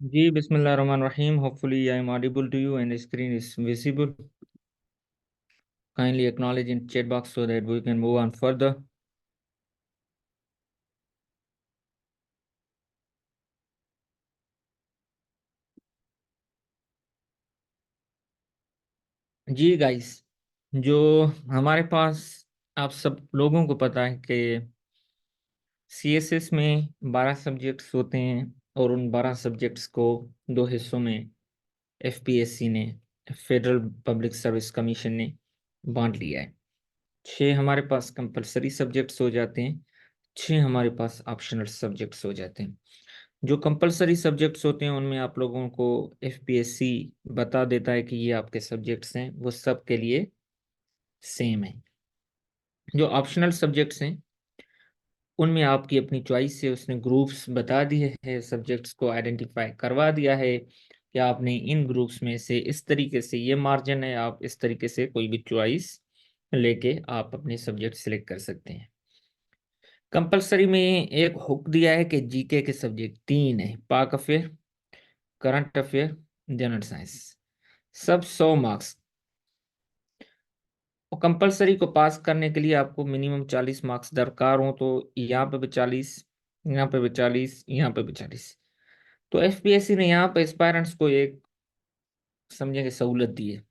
Ji Bismillahirrahmanirrahim. Hopefully, I am audible to you and the screen is visible. Kindly acknowledge in chat box so that we can move on further. जी guys, जो हमारे पास आप सब लोगों को पता है कि सीएसएस में 12 सब्जेक्ट्स होते हैं और उन 12 सब्जेक्ट्स को दो हिस्सों में एफपीएससी ने, फेडरल पब्लिक सर्विस कमीशन ने बांट लिया है। 6 हमारे पास कंपलसरी सब्जेक्ट्स हो जाते हैं, 6 हमारे पास ऑप्शनल सब्जेक्ट्स हो जाते हैं। जो कंपलसरी सब्जेक्ट्स होते हैं उनमें आप लोगों को एफपीएससी बता देता है कि ये आपके सब्जेक्ट्स हैं, वो सब के लिए सेम है। जो ऑप्शनल सब्जेक्ट्स हैं उनमें आपकी अपनी चॉइस से उसने ग्रुप्स बता दिए हैं, सब्जेक्ट्स को आइडेंटिफाई करवा दिया है कि आपने इन ग्रुप्स में से इस तरीके से ये मार्जिन है, आप इस तरीके से कोई भी चॉइस लेके आप अपने सब्जेक्ट सिलेक्ट कर सकते हैं। कंपलसरी में एक हुक दिया है कि जीके के सब्जेक्ट 3 है, पाक affair, current affair, general science, सब 100 मार्क्स। और कंपलसरी को पास करने के लिए आपको मिनिमम 40 मार्क्स दरकार हो, तो यहाँ पे भी 40, यहाँ पे भी 40, यहाँ पे भी 40। तो एफपीएससी ने यहाँ पे एस्पायरेंट्स को एक समझेंगे सहूलत दी है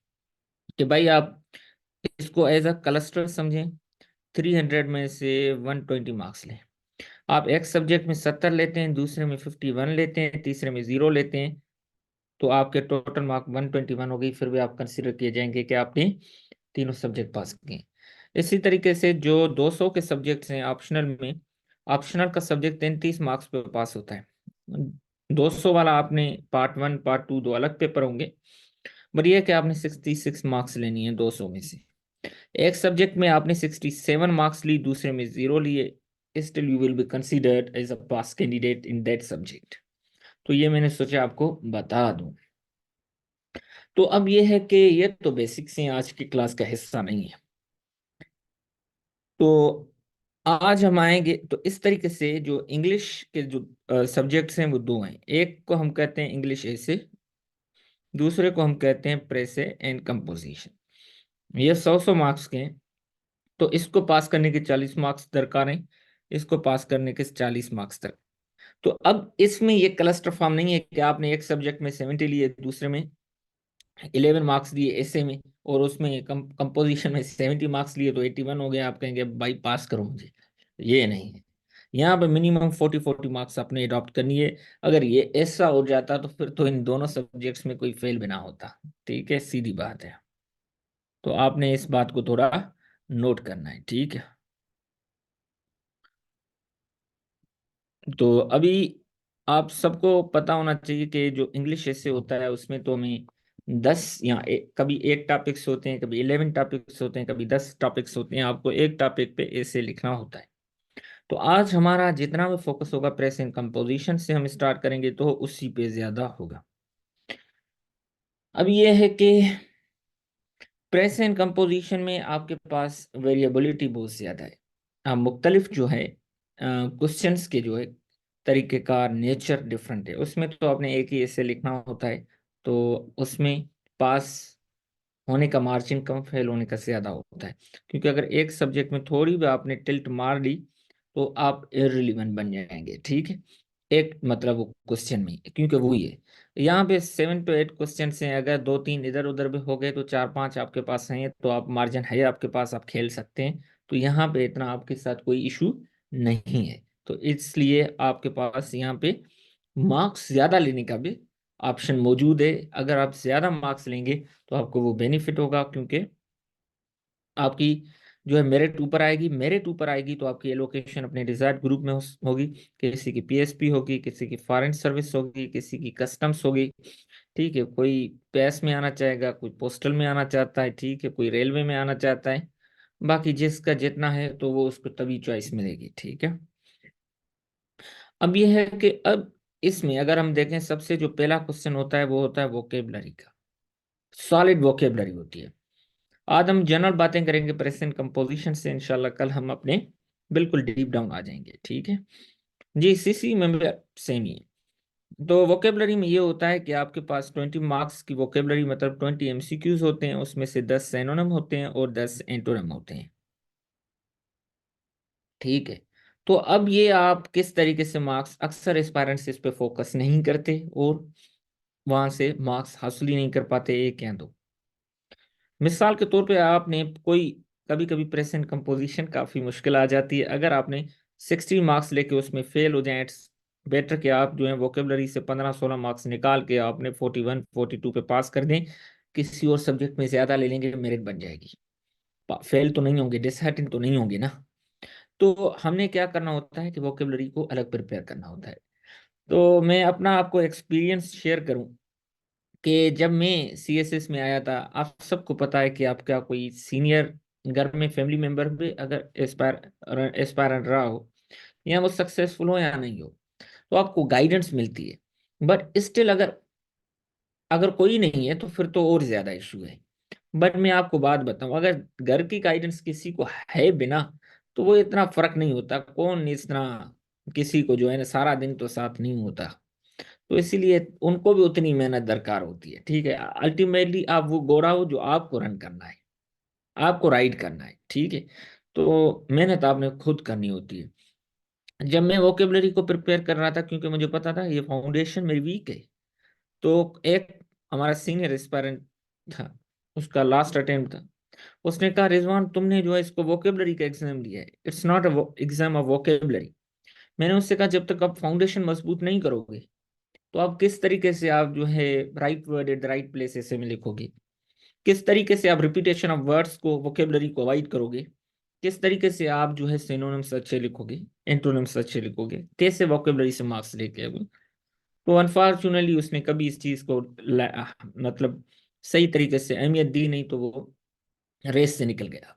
कि भाई आप इसको एज अ क्लस्टर समझें। 300 में से 120 मार्क्स लें। आप एक सब्जेक्ट में 70 लेते हैं, दूसरे में 51 लेते हैं, तीसरे में 0 लेते हैं, तो आपके टोटल मार्क 121 हो गई। फिर भी आप कंसिडर किए जाएंगे कि आपने तीनों सब्जेक्ट पास किए। इसी तरीके से जो 200 के सब्जेक्ट्स हैं ऑप्शनल में, ऑप्शनल का सब्जेक्ट 33 मार्क्स पे पास होता है। 200 वाला आपने पार्ट 1 पार्ट 2 दो अलग पेपर होंगे, बट ये कि आपने 66 मार्क्स लेनी है 200 में से। एक सब्जेक्ट में आपने 67 मार्क्स ली, दूसरे में 0 लिए, still you will be considered as a pass candidate in that subject. तो ये मैंने सोचा आपको बता दूं। तो अब ये है कि ये तो बेसिक्स हैं, आज की क्लास का हिस्सा नहीं है। तो आज हम आएंगे, तो इस तरीके से जो इंग्लिश के जो सब्जेक्ट्स हैं वो दो हैं। एक को हम कहते हैं इंग्लिश ऐसे, दूसरे को हम कहते हैं प्रेसे एंड कंपोजिशन। ये 100 मार्क्स के हैं, तो इसको पास करने के 40 मार्क्स दरकार हैं, इसको पास करने के 40 मार्क्स तक। तो अब इसमें ये क्लस्टर फॉर्म नहीं है कि आपने एक सब्जेक्ट में 70 लिए, दूसरे में 11 मार्क्स दिए ऐसे में, और उसमें कंपोजिशन में 70 मार्क्स लिए तो 81 हो गया, आप कहेंगे भाई पास करो मुझे। ये नहीं है। यहाँ पे मिनिमम 40 मार्क्स आपने अडॉप्ट करनी है। अगर ये ऐसा हो जाता तो फिर तो इन दोनों सब्जेक्ट्स में कोई फेल भी ना होता। ठीक है, सीधी बात है। तो आपने इस बात को थोड़ा नोट करना है, ठीक है। तो अभी आप सबको पता होना चाहिए कि जो इंग्लिश ऐसे होता है उसमें तो हमें 10 या कभी 8 टॉपिक्स होते हैं, कभी 11 टॉपिक्स होते हैं, कभी 10 टॉपिक्स होते हैं, आपको एक टॉपिक पे ऐसे लिखना होता है। तो आज हमारा जितना भी फोकस होगा प्रेस एंड कंपोजिशन से हम स्टार्ट करेंगे, तो उसी पे ज्यादा होगा। अब ये है कि प्रेस एंड कंपोजिशन में आपके पास वेरिएबिलिटी बहुत ज्यादा है। मुख्तलिफ जो है क्वेश्चंस के जो है तरीक़ेकार, नेचर डिफरेंट है। उसमें तो आपने एक ही ऐसे लिखना होता है, तो उसमें पास होने का मार्जिन कम, फेल होने का ज्यादा होता है। क्योंकि अगर एक सब्जेक्ट में थोड़ी भी आपने टिल्ट मार दी तो आप इररिलेवेंट बन जाएंगे, ठीक है। एक मतलब वो क्वेश्चन में, क्योंकि वो ही है। यहाँ पे 7 to 8 क्वेश्चन हैं, अगर 2-3 इधर उधर भी हो गए तो 4-5 आपके पास हैं, तो आप मार्जिन है आपके पास, आप खेल सकते हैं। तो यहाँ पे इतना आपके साथ कोई इशू नहीं है। तो इसलिए आपके पास यहाँ पे मार्क्स ज्यादा लेने का भी ऑप्शन मौजूद है। अगर आप ज्यादा मार्क्स लेंगे तो आपको वो बेनिफिट होगा, क्योंकि आपकी जो है मेरिट ऊपर आएगी। मेरिट ऊपर आएगी तो आपकी एलोकेशन अपने डिजायर्ड ग्रुप में होगी। किसी की पीएसपी होगी, किसी की फॉरेन सर्विस होगी, किसी की कस्टम्स होगी, ठीक है। कोई पैस में आना चाहेगा, कोई पोस्टल में आना चाहता है, ठीक है, कोई रेलवे में आना चाहता है। बाकी जिसका जितना है तो वो उसको तभी चॉइस मिलेगी, ठीक है। अब ये है कि अब इसमें अगर हम देखें, सबसे जो पहला क्वेश्चन होता है वो होता है वोकेबलरी का। सॉलिड वोकेबलरी होती है। आज हम जनरल बातें करेंगे प्रेजेंट कंपोजिशन से, इंशाल्लाह कल हम अपने बिल्कुल डीप डाउन आ जाएंगे, ठीक है। जी सीसी में भी सेम ही है। तो वोकेबलरी में ये होता है कि आपके पास 20 मार्क्स की वोकेबलरी, मतलब 20 MCQs होते हैं, उसमें से 10 सिनोनिम होते हैं और 10 एंटोनिम होते हैं। ठीक है। तो अब ये आप किस तरीके से मार्क्स, अक्सर एस्पायरेंट्स इस पे फोकस नहीं करते और वहां से मार्क्स हासिल ही नहीं कर पाते, एक या दो। मिसाल के तौर पे आपने कोई, कभी कभी प्रेजेंट कंपोजिशन काफी मुश्किल आ जाती है, अगर आपने 60 मार्क्स लेके उसमें फेल हो जाए, इट्स बेटर कि आप जो है वोकेबलरी से 15-16 मार्क्स निकाल के आपने 41-42 पे पास कर दें। किसी और सब्जेक्ट में ज्यादा ले लेंगे, मेरिट बन जाएगी। फेल तो नहीं होंगे, डिसहार्टेन तो नहीं होंगे ना। तो हमने क्या करना होता है कि वोकेबलरी को अलग प्रिपेयर करना होता है। तो मैं अपना आपको एक्सपीरियंस शेयर करूं कि जब मैं CSS में आया था, आप सबको पता है कि आपका कोई सीनियर घर में फैमिली मेंबर भी अगर एस्पायरेंट रहा हो, या वो सक्सेसफुल हो या नहीं हो, तो आपको गाइडेंस मिलती है। बट स्टिल अगर अगर कोई नहीं है तो फिर तो और ज्यादा इशू है। बट मैं आपको बात बताऊं, अगर घर की गाइडेंस किसी को है बिना, तो वो इतना फर्क नहीं होता, कौन इतना किसी को जो है ना सारा दिन तो साथ नहीं होता। तो इसीलिए उनको भी उतनी मेहनत दरकार होती है। ठीक है, अल्टीमेटली आप वो गोरा हो जो आपको रन करना है, आपको राइड करना है। ठीक है, तो मेहनत आपने खुद करनी होती है। जब मैं वोकेबलरी को प्रिपेयर कर रहा था, क्योंकि मुझे पता था ये फाउंडेशन मेरी वीक है, तो एक हमारा सीनियर एस्पायरेंट था, उसका लास्ट अटेम्प्ट था। उसने कहा, रिजवान तुमने जो है इसको वोकेबलरी का एग्जाम दिया है, it's not a exam of vocabulary. मैंने उससे कहा, जब तक आप फाउंडेशन मजबूत नहीं करोगे, तो आप किस तरीके से आप जो है right word at the right place ऐसे में लिखोगे? किस तरीके से आप रिपीटेशन ऑफ वर्ड्स को, वोकेबलरी को अवॉइड करोगे? किस तरीके से आप जो है सिनोनिम्स अच्छे लिखोगे, एंटोनिम्स अच्छे लिखोगे, कैसे वोकेबलरी से मार्क्स लेके आओगे? तो अनफॉर्चुनेटली उसने कभी इस चीज को मतलब सही तरीके से अहमियत दी नहीं, तो वो रेस से निकल गया।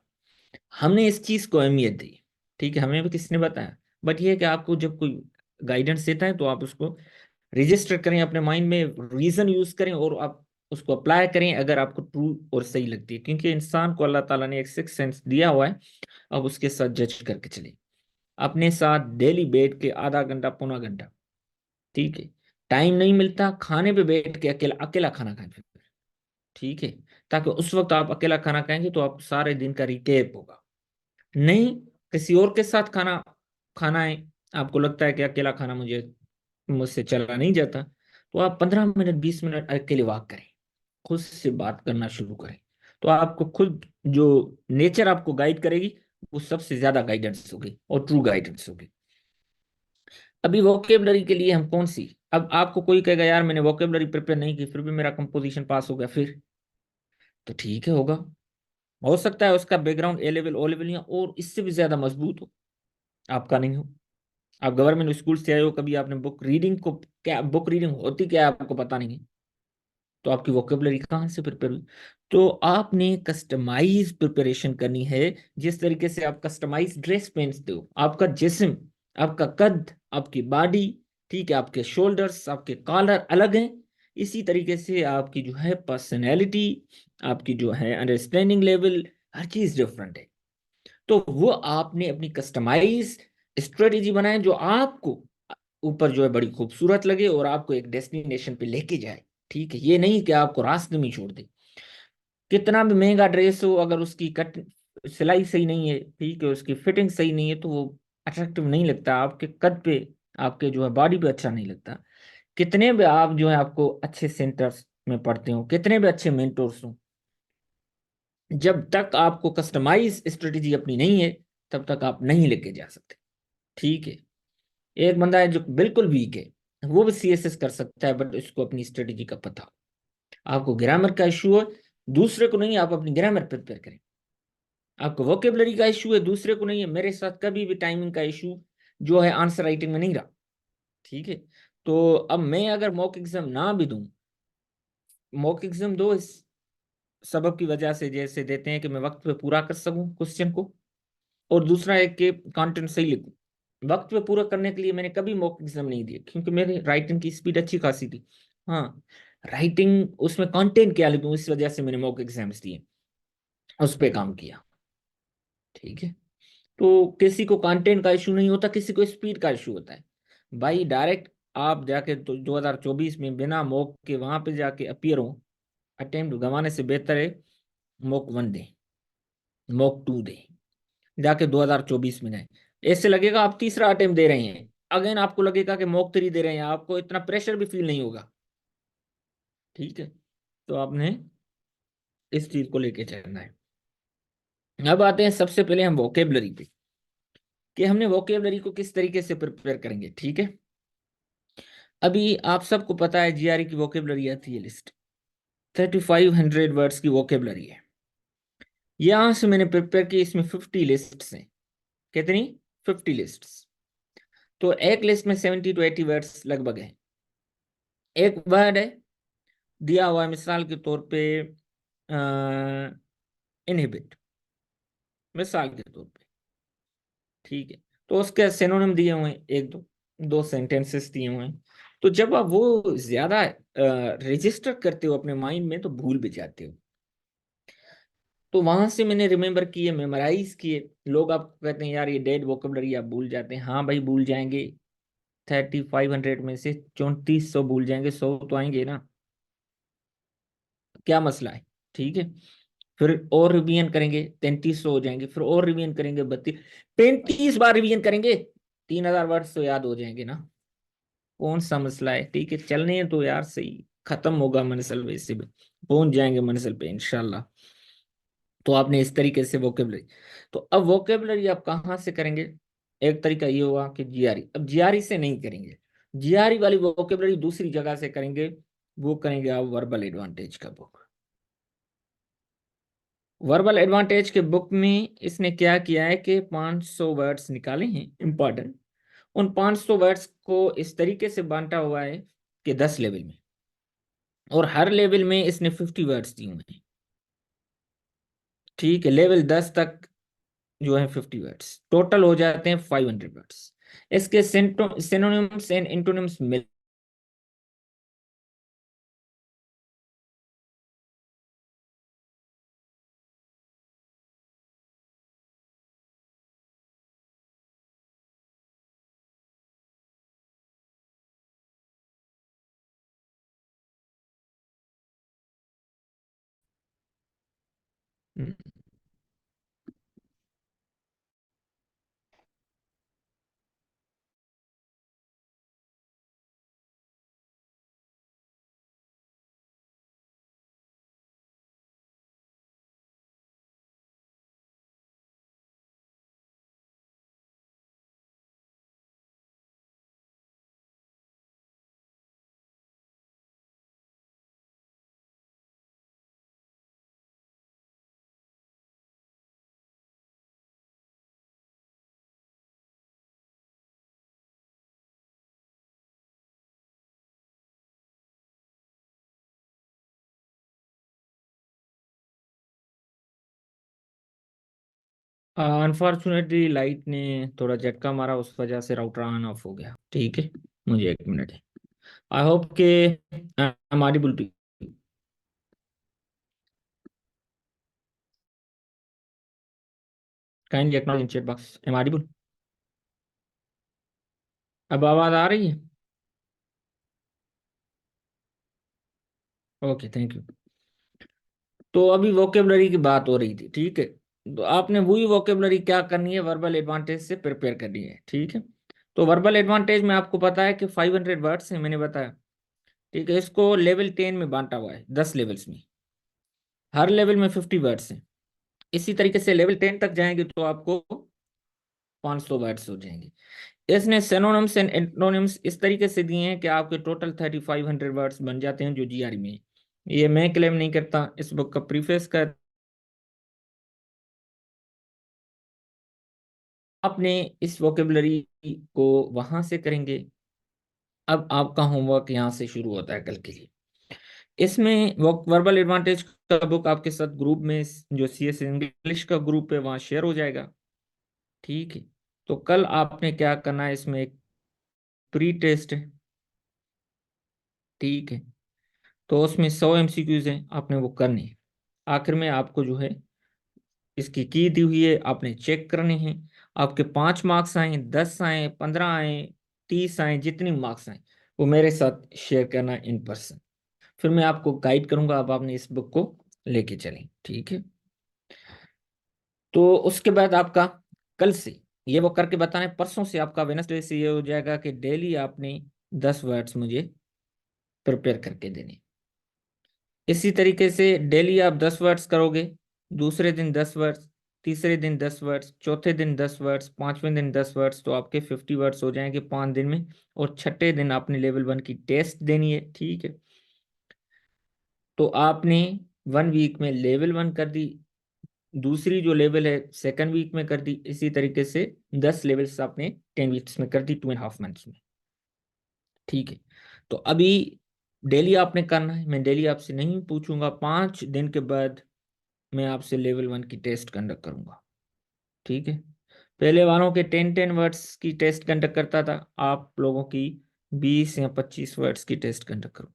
हमने इस चीज को अहमियत दी। ठीक है, हमें भी किसने बताया? बट ये है कि आपको जब कोई गाइडेंस देता है तो आप उसको रजिस्टर करें अपने माइंड में, रीजन यूज करें और आप उसको अप्लाई करें अगर आपको ट्रू और सही लगती है, क्योंकि इंसान को अल्लाह ताला ने एक सिक्स सेंस दिया हुआ है। अब उसके साथ जज करके चले, अपने साथ डेली बैठ के आधा घंटा पौना घंटा। ठीक है, टाइम नहीं मिलता, खाने पे बैठ के अकेला अकेला खाना खाएं फिर। ठीक है, ताकि उस वक्त आप अकेला खाना खाएंगे तो आप सारे दिन का रिकेप होगा। नहीं, किसी और के साथ खाना खाना है, आपको लगता है कि अकेला खाना मुझसे चला नहीं जाता, तो आप 15 मिनट 20 मिनट अकेले वॉक करें, खुद से बात करना शुरू करें। तो आपको खुद जो नेचर आपको गाइड करेगी, वो सबसे ज्यादा गाइडेंस होगी और ट्रू गाइडेंस होगी। अभी वोकेबलरी के लिए हम कौन सी, अब आपको कोई कहेगा यार मैंने वोकेबलरी प्रिपेयर नहीं की फिर भी मेरा कंपोजिशन पास हो गया, फिर तो ठीक है, होगा। हो सकता है उसका background A level O level या और इससे भी ज्यादा मजबूत हो, आपका नहीं हो। आप गवर्नमेंट स्कूल से आए हो, कभी आपने बुक रीडिंग को, क्या बुक रीडिंग होती क्या है आपको पता नहीं है, तो आपकी वोकेबलरी कहाँ से प्रिपेयर हुई? तो आपने कस्टमाइज प्रिपरेशन करनी है। जिस तरीके से आप कस्टमाइज ड्रेस पहनते हो, आपका जिस्म, आपका कद, आपकी बॉडी, ठीक है, आपके शोल्डर्स, आपके कॉलर अलग हैं, इसी तरीके से आपकी जो है पर्सनैलिटी, आपकी जो है अंडरस्टैंडिंग लेवल, हर चीज डिफरेंट है। तो वो आपने अपनी कस्टमाइज स्ट्रेटेजी बनाए जो आपको ऊपर जो है बड़ी खूबसूरत लगे और आपको एक डेस्टिनेशन पे लेके जाए। ठीक है, ये नहीं कि आपको रास्ते में छोड़ दे। कितना भी महंगा ड्रेस हो, अगर उसकी कट सिलाई सही नहीं है, ठीक है, उसकी फिटिंग सही नहीं है, तो वो अट्रैक्टिव नहीं लगता आपके कद पे, आपके जो है बॉडी पे अच्छा नहीं लगता। कितने भी आप जो है आपको अच्छे सेंटर्स में पढ़ते हो, कितने भी अच्छे मेंटोर्स हो, जब तक आपको कस्टमाइज स्ट्रेटेजी अपनी नहीं है, तब तक आप नहीं लेके जा सकते। ठीक है, एक बंदा है जो बिल्कुल वीक है, वो भी CSS कर सकता है, बट उसको अपनी स्ट्रेटेजी का पता हो। आपको ग्रामर का इशू है, दूसरे को नहीं, आप अपनी ग्रामर प्रिपेयर करें। आपको वोकेबलरी का इशू है, दूसरे को नहीं है। मेरे साथ कभी भी टाइमिंग का इशू जो है आंसर राइटिंग में नहीं रहा। ठीक है, तो अब मैं अगर मॉक एग्जाम ना भी दूं, मॉक एग्जाम दो इस सबब की वजह से, जैसे देते हैं कि मैं वक्त पे पूरा कर सकूं क्वेश्चन को, और दूसरा है कि कंटेंट सही लिखूं। वक्त पे पूरा करने के लिए मैंने कभी मॉक एग्जाम नहीं दिए, क्योंकि मेरी राइटिंग की स्पीड अच्छी खासी थी। हाँ, राइटिंग उसमें कंटेंट क्या लिखूं, इस वजह से मैंने मॉक एग्जाम्स दिए, उस पर काम किया। ठीक है, तो किसी को कंटेंट का इशू नहीं होता, किसी को स्पीड का इशू होता है। भाई डायरेक्ट आप जाके 2024 में बिना मॉक के वहां पे जाके अपीयर हो, अटेम्प्ट गंवाने से बेहतर है मॉक 1 दे, मॉक 2 दे, जाके 2024 में जाए। ऐसे लगेगा आप तीसरा अटेम्प्ट दे रहे हैं, अगेन आपको लगेगा कि मॉक 3 दे रहे हैं, आपको इतना प्रेशर भी फील नहीं होगा। ठीक है, तो आपने इस चीज को लेके चलना है। अब आते हैं सबसे पहले हम वोकेबलरी पे, कि हमने वोकेबलरी को किस तरीके से प्रिपेयर करेंगे। ठीक है, अभी आप सबको पता है जीआरई की वोकेबलरी आती है लिस्ट, 3500 वर्ड्स की वोकेबलरी है। यहां से मैंने प्रिपेयर की, इसमें 50 लिस्ट्स हैं। कितनी? 50 लिस्ट्स। तो एक लिस्ट में 70 to 80 वर्ड्स लगभग है। एक वर्ड है दिया हुआ है मिसाल के तौर पे इनहिबिट, मिसाल के तौर पे। ठीक है, तो उसके सिनोनिम दिए हुए हैं, एक दो दो सेंटेंसेस दिए हुए हैं। तो जब आप वो ज्यादा रजिस्टर करते हो अपने माइंड में तो भूल भी जाते हो। तो वहां से मैंने रिमेम्बर किए, मेमोराइज किए। लोग आपको कहते हैं यार ये डेड वोकेबलरी आप भूल जाते हैं। हाँ भाई भूल जाएंगे, 3500 में से 3400 भूल जाएंगे, 100 तो आएंगे ना, क्या मसला है। ठीक है, फिर और रिवीजन करेंगे, 3300 हो जाएंगे, फिर और रिवीजन करेंगे, 35 बार रिवीजन करेंगे, 3000 वर्ड्स तो याद हो जाएंगे ना। कौन सा मसला है। ठीक है, चलने हैं तो यार सही, खत्म होगा मंजिल, वैसे भी पहुंच जाएंगे मंजिल पे इंशाल्लाह। तो आपने इस तरीके से वोकेबलरी, तो अब वोकेबलरी आप कहाँ से करेंगे। एक तरीका ये हुआ कि जीआरई, अब जीआरई से नहीं करेंगे, जीआरई वाली वोकेबलरी दूसरी जगह से करेंगे। वो करेंगे आप वर्बल एडवांटेज का बुक। वर्बल एडवांटेज के बुक में इसने क्या किया है कि 500 वर्ड्स निकाले हैं इंपॉर्टेंट। उन 500 वर्ड्स को इस तरीके से बांटा हुआ है कि 10 लेवल में, और हर लेवल में इसने 50 वर्ड्स दिए हुए हैं। ठीक है, लेवल 10 तक जो है 50 वर्ड्स, टोटल हो जाते हैं 500 वर्ड्स। इसके सिनोनिम्स एंड इंटोनिम्स मिल। अनफॉर्चुनेटली लाइट ने थोड़ा झटका मारा, उस वजह से राउटर ऑन ऑफ हो गया। ठीक है, मुझे 1 मिनट है। आई होप के I am audible to. Kindly acknowledge in chat box, am audible. अब आवाज आ रही है? Okay, thank you. तो अभी वोकेबलरी की बात हो रही थी। ठीक है, तो आपने वही वोकेबलरी क्या करनी है, वर्बल एडवांटेज से प्रिपेयर करनी है। ठीक है, तो वर्बल एडवांटेज में आपको पता है कि 500 वर्ड्स है, मैंने बताया। ठीक है, इसको लेवल 10 में बांटा हुआ है, 10 लेवल्स में, हर लेवल में 50 वर्ड्स हैं। इसी तरीके से लेवल 10 तक जाएंगे तो आपको 500 वर्ड्स हो जाएंगे। इसने सिनोनिम्स एंड एंटोनिम्स इस तरीके से दिए हैं कि आपके टोटल 3500 वर्ड्स बन जाते हैं जो जीआरई में है। ये मैं क्लेम नहीं करता, इस बुक का प्रीफेस का। आपने इस वोकेबलरी को वहां से करेंगे। अब आपका होमवर्क यहाँ से शुरू होता है कल के लिए। इसमें वो वर्बल एडवांटेज का बुक आपके साथ ग्रुप में, जो सीएस इंग्लिश का ग्रुप है वहाँ शेयर हो जाएगा। ठीक है, तो कल आपने क्या करना है, इसमें एक प्री टेस्ट है। ठीक है, तो उसमें 100 MCQs हैं, आपने वो करने हैं। आखिर में आपको जो है इसकी की दी हुई है, आपने चेक करने हैं। आपके 5 मार्क्स आए, 10 आए, 15 आए, 30 आए, जितनी मार्क्स आए, वो मेरे साथ शेयर करना इन पर्सन। फिर मैं आपको गाइड करूंगा, अब आपने इस बुक को लेके चलें, ठीक है। तो उसके बाद आपका कल से ये वो करके बताना है, परसों से आपका वेनसडे से ये हो जाएगा कि डेली आपने 10 वर्ड्स मुझे प्रिपेयर करके देने। इसी तरीके से डेली आप 10 वर्ड्स करोगे, दूसरे दिन 10 वर्ड्स, तीसरे दिन 10 वर्ड्स, चौथे दिन 10 वर्ड्स, पांचवें दिन 10 वर्ड्स, तो आपके 50 वर्ड्स हो जाएंगे 5 दिन में। और छठे दिन आपने लेवल 1 की टेस्ट देनी है, ठीक है। तो आपने 1 वीक में लेवल 1 कर दी, दूसरी जो लेवल है सेकंड वीक में कर दी, इसी तरीके से 10 लेवल्स आपने 10 वीक्स में कर दी, 2.5 मंथ्स में, ठीक है। तो अभी डेली आपने करना है, मैं डेली आपसे नहीं पूछूंगा, 5 दिन के बाद मैं आपसे लेवल 1 की टेस्ट कंडक्ट करूंगा, ठीक है। पहले वालों के 10-10 वर्ड्स की टेस्ट कंडक्ट करता था, आप लोगों की 20 या 25 वर्ड्स की टेस्ट कंडक्ट करूँ,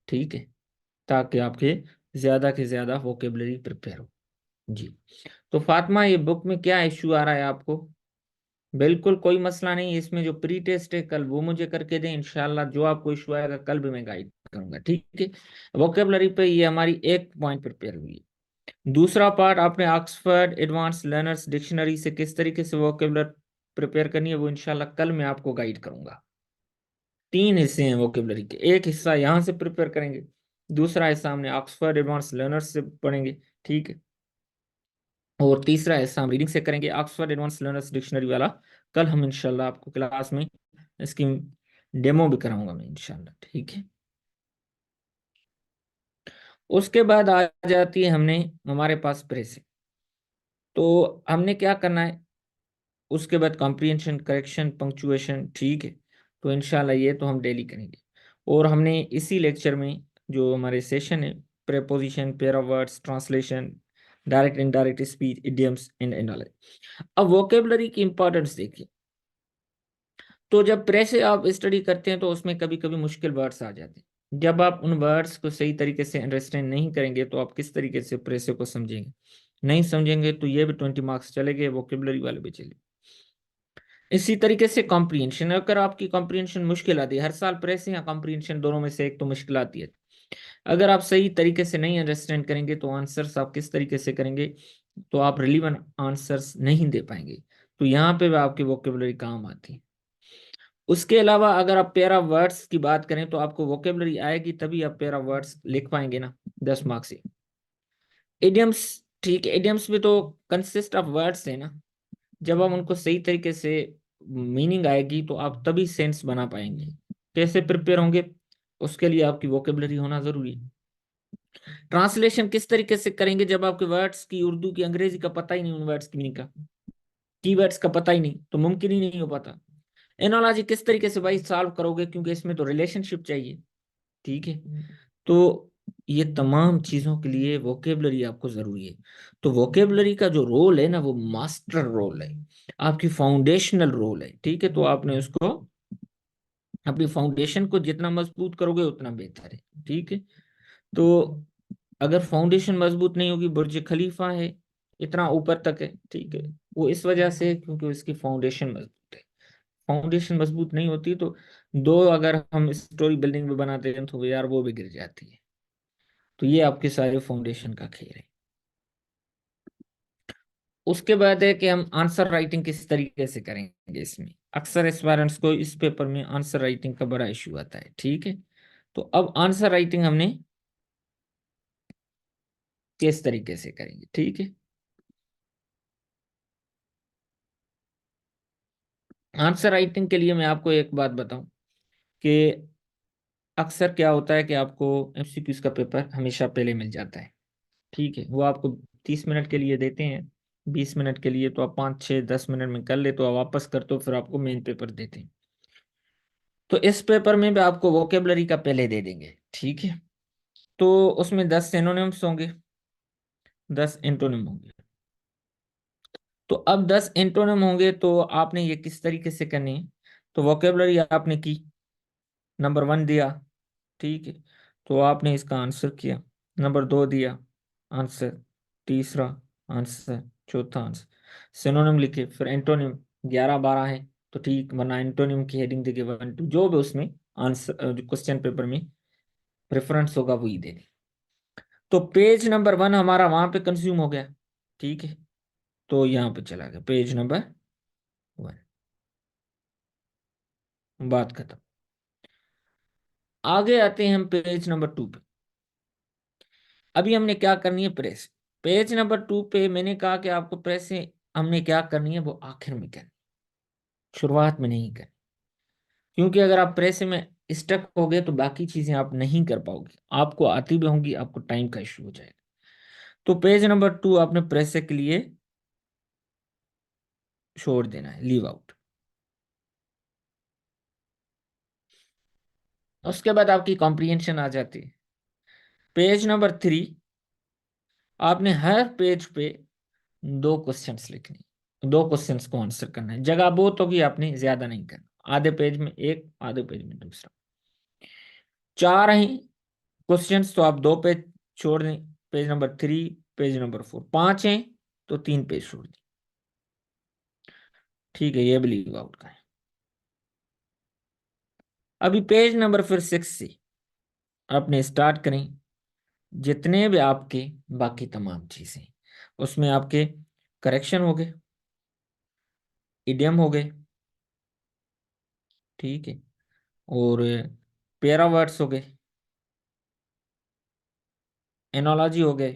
ठीक है, ताकि आपके ज्यादा के ज्यादा वोकेबलरी प्रिपेयर हो। जी। तो फातिमा, ये बुक में क्या इश्यू आ रहा है आपको? बिल्कुल कोई मसला नहीं, इसमें जो प्री टेस्ट है कल वो मुझे करके दें, इंशाल्लाह जो आपको इश्यू आएगा कल भी मैं गाइड करूंगा, ठीक है। वोकेबलरी पे ये हमारी एक पॉइंट प्रिपेयर हुई है। दूसरा पार्ट आपने ऑक्सफोर्ड एडवांस लर्नर्स डिक्शनरी से किस तरीके से वोकेबलर प्रिपेयर करनी है वो इंशाल्लाह कल मैं आपको गाइड करूंगा। 3 हिस्से हैं वोकेबलरी के, एक हिस्सा यहाँ से प्रिपेयर करेंगे, दूसरा हिस्सा हमने ऑक्सफोर्ड एडवांस लर्नर्स से पढ़ेंगे, ठीक है। और तीसरा हिस्सा हम रीडिंग से करेंगे, ऑक्सफोर्ड एडवांस लर्नर्स डिक्शनरी वाला कल हम इंशाल्लाह आपको क्लास में इसकी डेमो भी कराऊंगा मैं इंशाल्लाह, ठीक है। उसके बाद आ जाती है हमने हमारे पास प्रेस। तो हमने क्या करना है, उसके बाद कॉम्प्रिहेंशन, करेक्शन, पंक्चुएशन, ठीक है। तो इंशाल्लाह ये तो हम डेली करेंगे। और हमने इसी लेक्चर में जो हमारे सेशन है, preposition, pair of words, translation, direct indirect speech, idioms and analysis. अब वोकेबलरी की इंपॉर्टेंस देखिए। तो जब प्रेस से आप स्टडी करते हैं तो उसमें कभी कभी मुश्किल वर्ड्स आ जाते हैं, जब आप उन वर्ड्स को सही तरीके से अंडरस्टैंड नहीं करेंगे तो आप किस तरीके से प्रेस को समझेंगे? नहीं समझेंगे तो ये भी 20 मार्क्स चले गए, वोकेबलरी वाले भी चले। इसी तरीके से कॉम्प्रिहेंशन, अगर आपकी कॉम्प्रिहेंशन मुश्किल आती है, हर साल प्रेस या कॉम्प्रिहेंशन दोनों में से एक तो मुश्किल आती है, अगर आप सही तरीके से नहीं अंडरस्टैंड करेंगे तो आंसर्स आप किस तरीके से करेंगे? तो आप रिलीवेंट आंसर्स नहीं दे पाएंगे। तो यहाँ पे भी आपकी वोकेबलरी काम आती है। उसके अलावा अगर आप पेयर ऑफ वर्ड्स की बात करें तो आपको वोकेबलरी आएगी तभी आप पेयर ऑफ वर्ड्स लिख पाएंगे ना, 10 मार्क्स से। इडियम्स, ठीक है, इडियम्स भी तो कंसिस्ट ऑफ वर्ड्स है ना, जब हम उनको सही तरीके से मीनिंग आएगी तो आप तभी सेंस बना पाएंगे। कैसे प्रिपेयर होंगे? उसके लिए आपकी वोकेबलरी होना जरूरी है। ट्रांसलेशन किस तरीके से करेंगे जब आपके वर्ड्स की उर्दू की अंग्रेजी का पता ही नहीं, उन वर्ड्स की मीनिंग का, कीवर्ड्स का पता ही नहीं, तो मुमकिन ही नहीं हो पाता। एनोलॉजी किस तरीके से भाई सॉल्व करोगे, क्योंकि इसमें तो रिलेशनशिप चाहिए, ठीक है। तो ये तमाम चीजों के लिए वोकेबलरी आपको जरूरी है। तो वोकेबलरी का जो रोल है ना वो मास्टर रोल है, आपकी फाउंडेशनल रोल है, ठीक है। तो आपने उसको, अपनी फाउंडेशन को जितना मजबूत करोगे उतना बेहतर है, ठीक है। तो अगर फाउंडेशन मजबूत नहीं होगी, बुर्ज खलीफा है, इतना ऊपर तक है, ठीक है, वो इस वजह से है क्योंकि उसकी फाउंडेशन मजबूत है। फाउंडेशन मजबूत नहीं होती तो दो अगर हम स्टोरी बिल्डिंग भी बनाते हैं तो यार वो भी गिर जाती है। तो ये आपके सारे फाउंडेशन का खेल है। उसके बाद है कि हम आंसर राइटिंग किस तरीके से करेंगे इसमें। अक्सर एस्पायरेंट्स को इस पेपर में आंसर राइटिंग का बड़ा इशू आता है, ठीक है। तो अब आंसर राइटिंग हमने किस तरीके से करेंगे, ठीक है। आंसर राइटिंग के लिए मैं आपको एक बात बताऊं कि अक्सर क्या होता है कि आपको एमसीक्यूज का पेपर हमेशा पहले मिल जाता है, ठीक है। वो आपको 30 मिनट के लिए देते हैं, 20 मिनट के लिए, तो आप 5, 6, 10 मिनट में कर ले तो आप वापस करते हो, फिर आपको मेन पेपर देते हैं। तो इस पेपर में भी आपको वोकेबलरी का पहले दे देंगे, ठीक है। तो उसमें 10 सिनोनिम्स होंगे, 10 एंटोनिम होंगे। तो अब 10 एंटोनिम होंगे तो आपने ये किस तरीके से करनी है? तो वोकेबलरी आपने की, नंबर 1 दिया, ठीक है, तो आपने इसका आंसर किया, नंबर 2 दिया आंसर, तीसरा आंसर, चौथा आंसर, सिनोनिम लिखे, फिर एंटोनिम 11-12 है, तो ठीक, वरना एंटोनिम की हेडिंग देके 1 2 जो भी उसमें आंसर जो क्वेश्चन पेपर में प्रेफरेंस होगा वही देनी। तो पेज नंबर 1 हमारा वहां पे कंज्यूम हो गया, ठीक है। तो यहाँ पे चला गया पेज नंबर 1, बात खत्म। आगे आते हैं हम पेज नंबर 2 पे। अभी हमने क्या करनी है, प्रेस। पेज नंबर 2 पे मैंने कहा कि आपको प्रेस हमने क्या करनी है, वो आखिर में करनी, शुरुआत में नहीं करनी। क्योंकि अगर आप प्रेस में स्टक हो गए तो बाकी चीजें आप नहीं कर पाओगे, आपको आती भी होंगी, आपको टाइम का इशू हो जाएगा। तो पेज नंबर 2 आपने प्रेस के लिए छोड़ देना है, लीव आउट। उसके बाद आपकी कॉम्प्रिहेंशन आ जाती है। पेज नंबर 3 आपने हर पेज पे 2 क्वेश्चंस लिखने, 2 क्वेश्चंस को आंसर करना है। जगह बहुत होगी, आपने ज्यादा नहीं करना, आधे पेज में एक, आधे पेज में दूसरा। 4 ही क्वेश्चंस तो आप 2 पेज छोड़ दें, पेज नंबर 3, पेज नंबर 4। 5 हैं तो 3 पेज छोड़ दें, ठीक है। ये भी लीव आउट का है। अभी पेज नंबर फिर 6 से आपने स्टार्ट करें। जितने भी आपके बाकी तमाम चीजें, उसमें आपके करेक्शन हो गए, इडियम हो गए, ठीक है, और पेरा वर्ड्स हो गए, एनोलॉजी हो गए,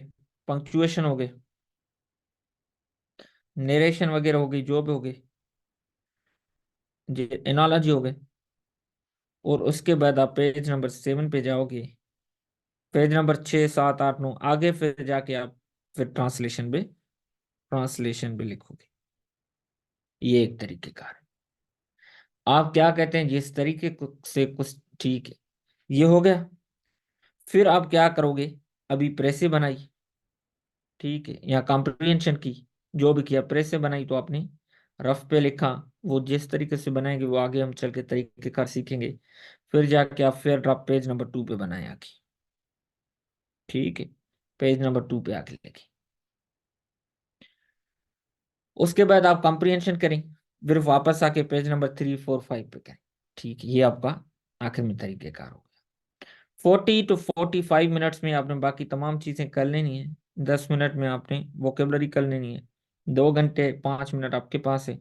पंक्चुएशन हो गए, नरेशन वगैरह हो गई, जो भी हो गई, एनोलॉजी हो गए। और उसके बाद आप पेज नंबर 7 पे जाओगे। पेज नंबर 6 7 8 9 आगे फिर जाके आप फिर ट्रांसलेशन भी लिखोगे। ये एक तरीके का है। आप क्या कहते हैं, जिस तरीके से कुछ, ठीक है, ये हो गया। फिर आप क्या करोगे, अभी प्रेसे बनाई, ठीक है, या कॉम्प्रिहेंशन की, जो भी किया, प्रेसे बनाई तो आपने रफ पे लिखा। वो जिस तरीके से बनाएंगे वो आगे हम चल के तरीके कार सीखेंगे। फिर जाके आप फिर आप पेज नंबर 2 पे बनाए आगे, ठीक है, पेज नंबर 2 पे आके लिखे। उसके बाद आप कॉम्प्रिहेंशन करें, फिर वापस आके पेज नंबर 3 4 5 पे करें, ठीक है। ये आपका आखिर में तरीकेकार हो गया। 40 to 45 मिनट्स में आपने बाकी तमाम चीजें कर लेनी है। 10 मिनट में आपने वोकेबलरी कर लेनी है। 2 घंटे 5 मिनट आपके पास है।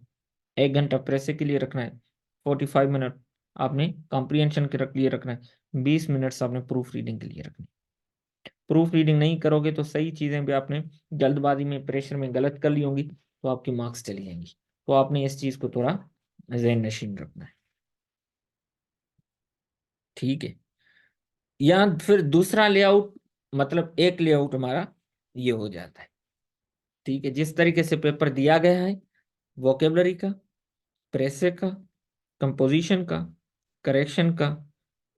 1 घंटा प्रेसे के लिए रखना है। 45 मिनट आपने कॉम्प्रिहेंशन के रख लिए रखना है। 20 मिनट्स आपने प्रूफ रीडिंग के लिए रखनी। प्रूफ रीडिंग नहीं करोगे तो सही चीजें भी आपने जल्दबाजी में, प्रेशर में गलत कर ली होंगी, तो आपकी मार्क्स चली जाएंगी। तो आपने इस चीज को थोड़ा ज़हन नशीन रखना है, ठीक है। या फिर दूसरा लेआउट, मतलब एक लेआउट हमारा ये हो जाता है, ठीक है। जिस तरीके से पेपर दिया गया है, वोकेबलरी का, प्रेसे का, कंपोजिशन का, करेक्शन का,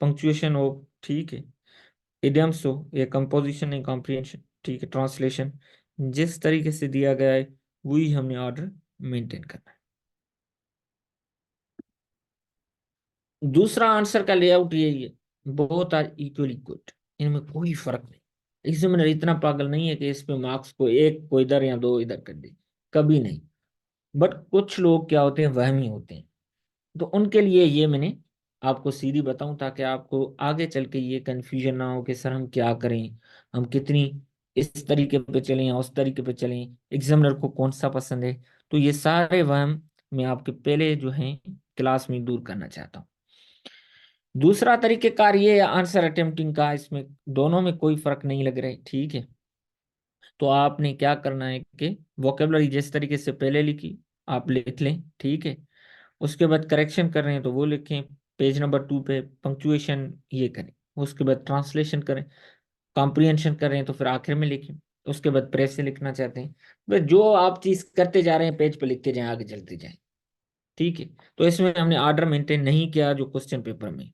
पंक्चुएशन हो, ठीक है, इडियम्स हो, ये कंपोजिशन नहीं कॉम्प्रिहेंशन, ठीक है, ट्रांसलेशन, जिस तरीके से दिया गया है वही हमने ऑर्डर मेंटेन करना है। दूसरा आंसर का लेआउट यही है, बोथ आर इक्वली गुड, इनमें कोई फर्क नहीं। एग्जामिनर इतना पागल नहीं है कि इस पे मार्क्स को एक को इधर या दो इधर कर दे, कभी नहीं। बट कुछ लोग क्या होते हैं, वहमी होते हैं। तो उनके लिए ये मैंने आपको सीधी बताऊं, ताकि आपको आगे चल के ये कंफ्यूजन ना हो कि सर हम क्या करें, हम कितनी इस तरीके पे चलें या उस तरीके पे चलें, एग्जामिनर को कौन सा पसंद है। तो ये सारे वहम मैं आपके पहले जो है क्लास में दूर करना चाहता हूँ। दूसरा तरीकेकार ये है आंसर अटेम्प्टिंग का, इसमें दोनों में कोई फर्क नहीं लग रहा है, ठीक है। तो आपने क्या करना है कि वोकेबलरी जिस तरीके से पहले लिखी आप लिख लें, ठीक है। उसके बाद करेक्शन कर रहे हैं तो वो लिखें पेज नंबर 2 पे, पंक्चुएशन ये करें। उसके बाद ट्रांसलेशन करें, कॉम्प्रिहेंशन कर रहे हैं तो फिर आखिर में लिखें। उसके बाद प्रेस से लिखना चाहते हैं, बस जो आप चीज करते जा रहे हैं पेज पे लिखते जाएं, आगे चलते जाएं, ठीक है। तो इसमें हमने ऑर्डर मेंटेन नहीं किया, जो क्वेश्चन पेपर में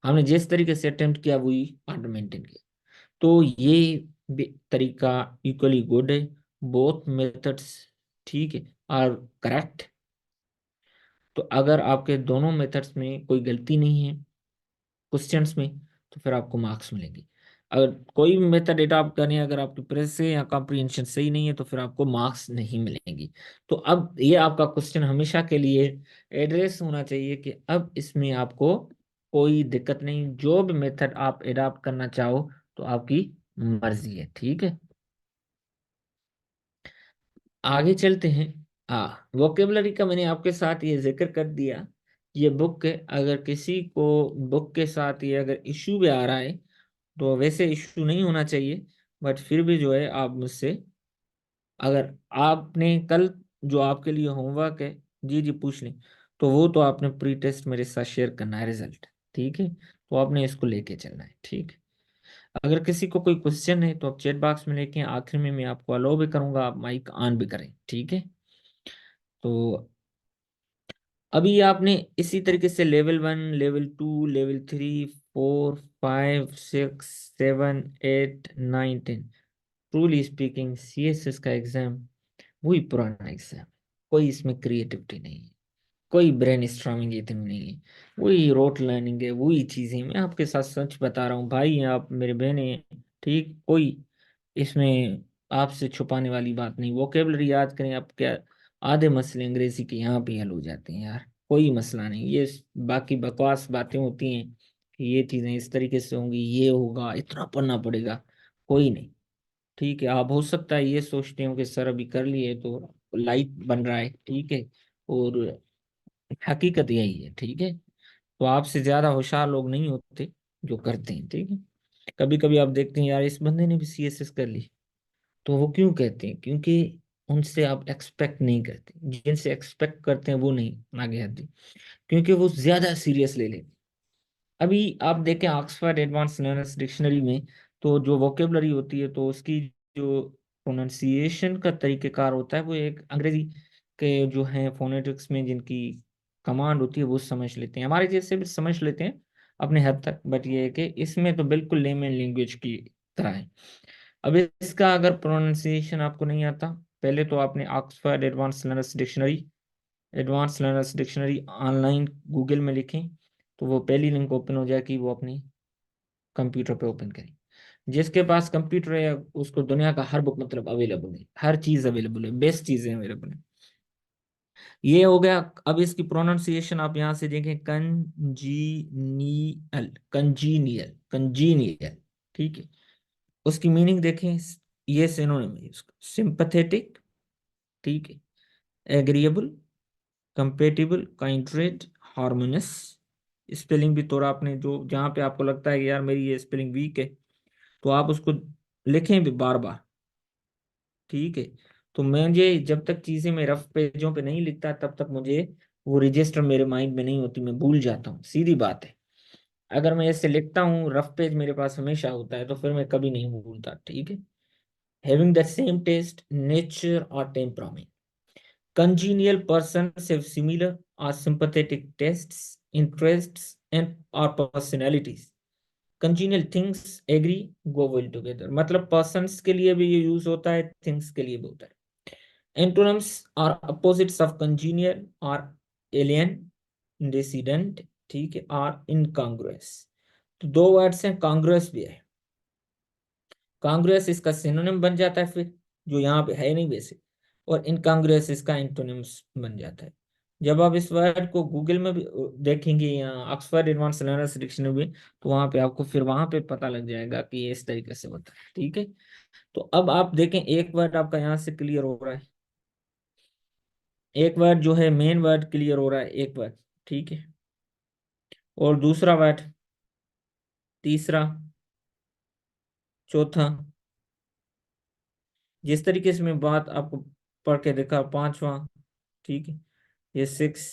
हमने जिस तरीके से अटेम्प्ट किया वही ऑर्डर मेंटेन किया। तो ये भी तरीका इक्वली गुड है, बोथ मेथड्स, ठीक है, आर करेक्ट। तो अगर आपके दोनों मेथड्स में कोई गलती नहीं है क्वेश्चंस में, तो फिर आपको मार्क्स मिलेंगे। अगर कोई भी मेथड अडॉप्ट करें, अगर आपकी प्रेस से या कॉम्प्रिहेंशन सही नहीं है तो फिर आपको मार्क्स नहीं मिलेंगी। तो अब ये आपका क्वेश्चन हमेशा के लिए एड्रेस होना चाहिए कि अब इसमें आपको कोई दिक्कत नहीं, जो भी मेथड आप अडॉप्ट करना चाहो तो आपकी मर्जी है, ठीक है। आगे चलते हैं। वोकेबलरी का मैंने आपके साथ ये जिक्र कर दिया। ये बुक है, अगर किसी को बुक के साथ ये अगर इश्यू भी आ रहा है, तो वैसे इश्यू नहीं होना चाहिए, बट फिर भी जो है आप मुझसे, अगर आपने कल जो आपके लिए होमवर्क है, जी जी पूछ लें, तो वो तो आपने प्री टेस्ट मेरे साथ शेयर करना है रिजल्ट, ठीक है, तो आपने इसको लेके चलना है, ठीक है। अगर किसी को कोई क्वेश्चन है तो आप चैट बॉक्स में लेके, आखिर में मैं आपको अलाउ भी करूंगा, आप माइक ऑन भी करें, ठीक है। तो अभी आपने इसी तरीके से level 1, level 2, level 3, level 4, 5, 6, 7, 8, 9, 10, truly speaking CSS का एग्जाम वही पुराना एग्जाम है। कोई इसमें क्रिएटिविटी नहीं है, कोई ब्रेन स्ट्रॉमिंग इतनी नहीं है, वही रोट लर्निंग है, वही चीजें। मैं आपके साथ सच बता रहा हूँ भाई, आप मेरे बहने हैं, ठीक, कोई इसमें आपसे छुपाने वाली बात नहीं। वोकेबलरी याद करें आप, क्या आधे मसले अंग्रेजी के यहाँ पे हल हो जाते हैं यार, कोई मसला नहीं। ये बाकी बकवास बातें होती हैं कि ये चीजें इस तरीके से होंगी, ये होगा, इतना पढ़ना पड़ेगा, कोई नहीं, ठीक है। आप हो सकता है ये सोचते हो कि सर अभी कर लिए तो लाइट बन रहा है, ठीक है, और हकीकत यही है, ठीक है। तो आपसे ज्यादा होशियार लोग नहीं होते जो करते हैं, ठीक है। कभी कभी आप देखते हैं यार इस बंदे ने भी सीएसएस कर ली, तो वो क्यों कहते हैं? क्योंकि उनसे आप एक्सपेक्ट नहीं करते, जिनसे एक्सपेक्ट करते हैं वो नहीं आगे आते, क्योंकि वो ज्यादा सीरियस ले लेते। अभी आप देखें ऑक्सफोर्ड एडवांस लर्नर्स डिक्शनरी में, तो जो वोकेबलरी होती है तो उसकी जो प्रोनाउंसिएशन का तरीकेकार होता है, वो एक अंग्रेजी के जो है फोनेटिक्स में जिनकी कमांड होती है वो समझ लेते हैं, हमारे जैसे भी समझ लेते हैं अपने हद तक, बट ये है कि इसमें तो बिल्कुल लेमन लैंग्वेज की तरह है। अब इसका अगर प्रोनाउंसिएशन आपको नहीं आता, पहले तो आपने Oxford advance learners dictionary online Google में लिखें, तो वो पहली लिंक ओपन हो जाएगी, वो अपनी कंप्यूटर पे ओपन करें। जिसके पास कंप्यूटर है उसको दुनिया का हर बुक मतलब अवेलेबल है, हर चीज अवेलेबल है, बेस्ट चीजें अवेलेबल है। ये हो गया। अब इसकी प्रोनाउंसिएशन आप यहां से देखें, कंजीनियल कंजीनियल, ठीक है। उसकी मीनिंग देखें, ये सिनोनिम है उसका, सिंपथेटिक, ठीक है, एग्रीएबल, कंपेटिबल, काइंड्रेट, हार्मोनियस। स्पेलिंग भी थोड़ा आपने जो जहाँ पे आपको लगता है कि यार मेरी ये स्पेलिंग वीक है, तो आप उसको लिखें भी बार बार, ठीक है। तो मुझे जब तक चीजें मैं रफ पेजों पे नहीं लिखता तब तक मुझे वो रजिस्टर मेरे माइंड में नहीं होती, मैं भूल जाता हूँ, सीधी बात है। अगर मैं ऐसे लिखता हूँ, रफ पेज मेरे पास हमेशा होता है, तो फिर मैं कभी नहीं भूलता, ठीक है। Having the same taste, nature और temperament, congenial persons have similar or sympathetic tastes, interests, and or personalities. Congenial things agree, go well together, मतलब persons के लिए भी ये यूज होता है, things के लिए भी होता है। Antonyms are opposites of congenial or alien, dissident, ठीक है, और incongruous। तो दो वर्ड्स हैं, congruous भी है, कांग्रेस इसका सिनोनिम बन जाता है फिर, जो यहाँ पे है नहीं वैसे, और इनकांग्रेस इसका एंटोनिम्स बन जाता है। जब आप इस वर्ड को गूगल में भी देखेंगे या ऑक्सफोर्ड एडवांस लर्नर्स डिक्शनरी में, तो वहां पे आपको फिर वहां पे पता लग जाएगा कि ये इस तरीके से होता है, ठीक है। तो अब आप देखें, एक वर्ड आपका यहाँ से क्लियर हो रहा है, एक वर्ड जो है मेन वर्ड क्लियर हो रहा है, एक वर्ड, ठीक है, और दूसरा वर्ड, तीसरा, चौथा, जिस तरीके से मैं बात आपको पढ़ के देखा, पांचवा, ठीक है, ये 6,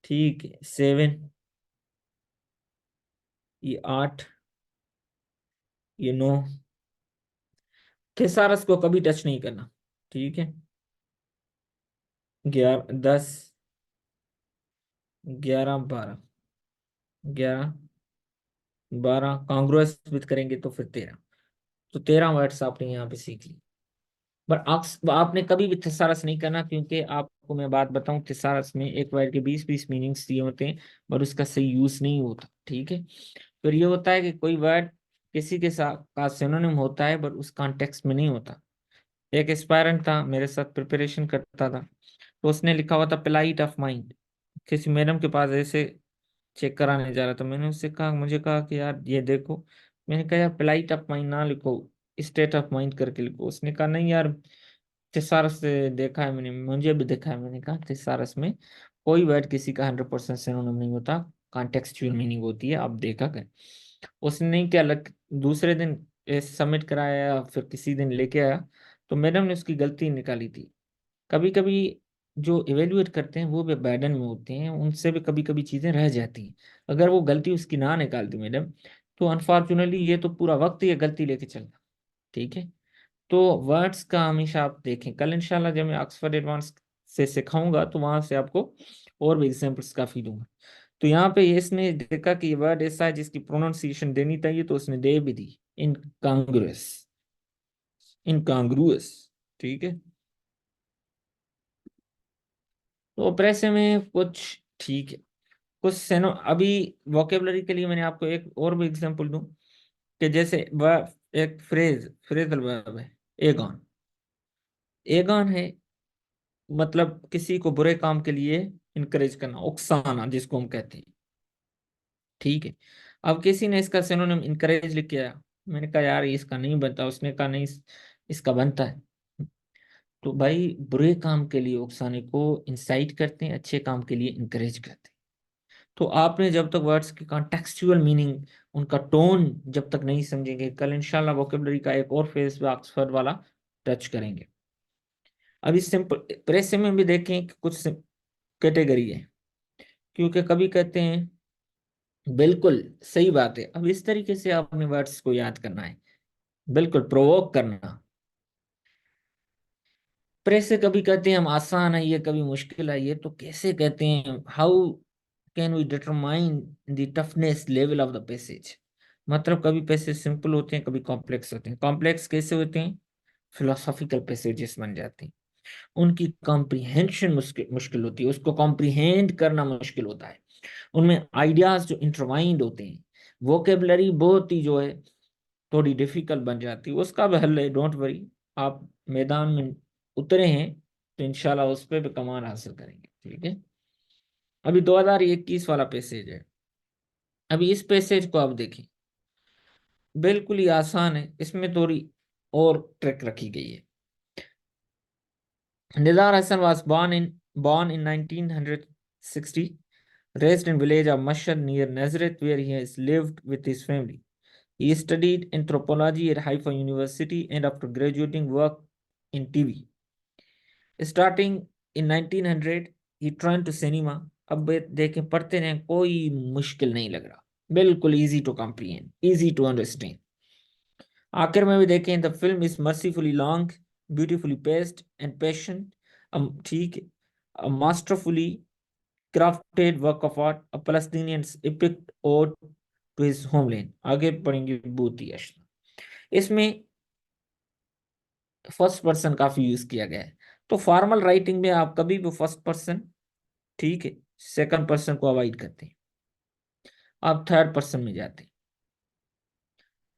ठीक है, 7, ये 8, ये 9। थिसारस को कभी टच नहीं करना, ठीक है। 11, 10, 11, 12, 11, 12 कॉन्ग्रुएंस विद करेंगे तो फिर 13। तो 13 वर्ड्स आपने यहाँ पे सीख ली। पर आपने कभी भी थिसारस नहीं करना, क्योंकि आपको मैं बात बताऊं, थिसारस में एक वर्ड के 20-20 मीनिंग्स दिए होते हैं, पर उसका सही यूज नहीं होता, ठीक है। फिर ये होता है कि कोई वर्ड किसी के साथ का सिनोनिम होता है बट उस कॉन्टेक्स्ट में नहीं होता। एक एस्पायरेंट था, मेरे साथ प्रिपरेशन करता था, तो उसने लिखा हुआ था प्लाइट ऑफ माइंड। किसी मैडम के पास ऐसे चेक कराने जा रहा था, मैंने उससे कहा, मुझे कहा कि यार ये देखो, मैंने कहा यार प्लाइट ऑफ माइंड ना लिखो, स्टेट ऑफ माइंड करके लिखो। उसने कहा नहीं यार, थिसारस से देखा है मैंने, मुझे भी देखा है। मैंने कहा थिसारस में कोई वर्ड किसी का 100% सिनोनिम नहीं होता, कॉन्टेक्चुअल मीनिंग होती है, आप देखा कर। उसने नहीं क्या लग, दूसरे दिन सबमिट कराया, फिर किसी दिन लेके आया, तो मैडम ने उसकी गलती निकाली थी। कभी कभी जो इवेल्युएट करते हैं वो भी बैडन में होते हैं, उनसे भी कभी कभी चीजें रह जाती हैं। अगर वो गलती उसकी ना निकालती मैडम, तो अनफॉर्चुनेटली ये तो पूरा वक्त ये गलती लेके चलना। ठीक है। तो वर्ड्स का हमेशा आप देखें, कल इंशाल्लाह जब मैं ऑक्सफोर्ड एडवांस से सिखाऊंगा तो वहां से आपको और भी एग्जांपल्स काफी दूंगा। तो यहाँ पे इसने देखा कि ये वर्ड ऐसा है जिसकी प्रोनाउंसिएशन देनी चाहिए, तो उसने दे भी दी, इनकांग्रुअस, इनकांग्रुअस। ठीक है। तो प्रेस में कुछ ठीक है, कुछ सेनो अभी वोकेबलरी के लिए मैंने आपको एक और भी एग्जांपल दूं, कि जैसे वह एक फ्रेजल वर्ब है, एगॉन। एगॉन है मतलब किसी को बुरे काम के लिए इनकरेज करना, उकसाना जिसको हम कहते हैं। ठीक है। अब किसी ने इसका सिनोनिम इनकरेज लिख के आया, मैंने कहा यार ये इसका नहीं बनता, उसने कहा नहीं इसका बनता है। तो भाई बुरे काम के लिए उकसाने को इंसाइट करते हैं, अच्छे काम के लिए इनकरेज करते हैं। तो आपने जब तक वर्ड्स की कॉन्टेक्चुअल मीनिंग, उनका टोन जब तक नहीं समझेंगे, कल इंशाल्लाह वोकेबलरी का एक और फेज ऑक्सफोर्ड वाला टच करेंगे। अभी सिंपल प्रेस में भी देखें कि कुछ कैटेगरी है, क्योंकि कभी कहते हैं, बिल्कुल सही बात है, अब इस तरीके से आपने वर्ड्स को याद करना है, बिल्कुल प्रोवोक करना। प्रेस से कभी कहते हैं हम आसान है ये, कभी मुश्किल है ये, तो कैसे कहते हैं, how can we determine the toughness level of the passage. मतलब कभी पैसेज सिंपल होते हैं, कभी कॉम्प्लेक्स होते हैं। कॉम्प्लेक्स कैसे होते हैं, फिलोसॉफिकल पैसेजेस बन जाते हैं, उनकी कॉम्प्रिहेंशन मुश्किल मुश्किल होती है, उसको कॉम्प्रिहेंड करना मुश्किल होता है। उनमें आइडियाज जो इंटरवाइंड होते हैं, वोकेबलरी बहुत ही जो है थोड़ी डिफिकल्ट बन जाती है, उसका भी हल है, डोंट वरी। आप मैदान में उतरे हैं तो इंशाल्लाह उस पर भी कमान हासिल करेंगे। ठीक है। अभी 2021 वाला पैसेज है, अभी इस पैसेज को आप देखें, बिल्कुल ही आसान है, इसमें थोड़ी और ट्रिक रखी गई है। Nizar Hassan was born in 1960, raised in village of Mashhad near Nazareth, where he has lived with his family. He studied anthropology at Haifa University and after graduating worked in TV. Starting in 1900, he turned to cinema. अब देखें, पढ़ते रहें, कोई मुश्किल नहीं लग रहा, बिल्कुल easy to comprehend, easy to understand. आखिर में भी देखें, the film is mercifully long, beautifully paced and passion, ठीक है, a masterfully crafted work of art, a Palestinian's epic ode to his homeland। आगे पढ़ेंगे बूती अशना। इसमें फर्स्ट पर्सन काफी यूज किया गया है, तो फॉर्मल राइटिंग में आप कभी भी फर्स्ट पर्सन, ठीक है, सेकंड पर्सन को अवॉइड करते हैं, आप थर्ड पर्सन में जाते हैं।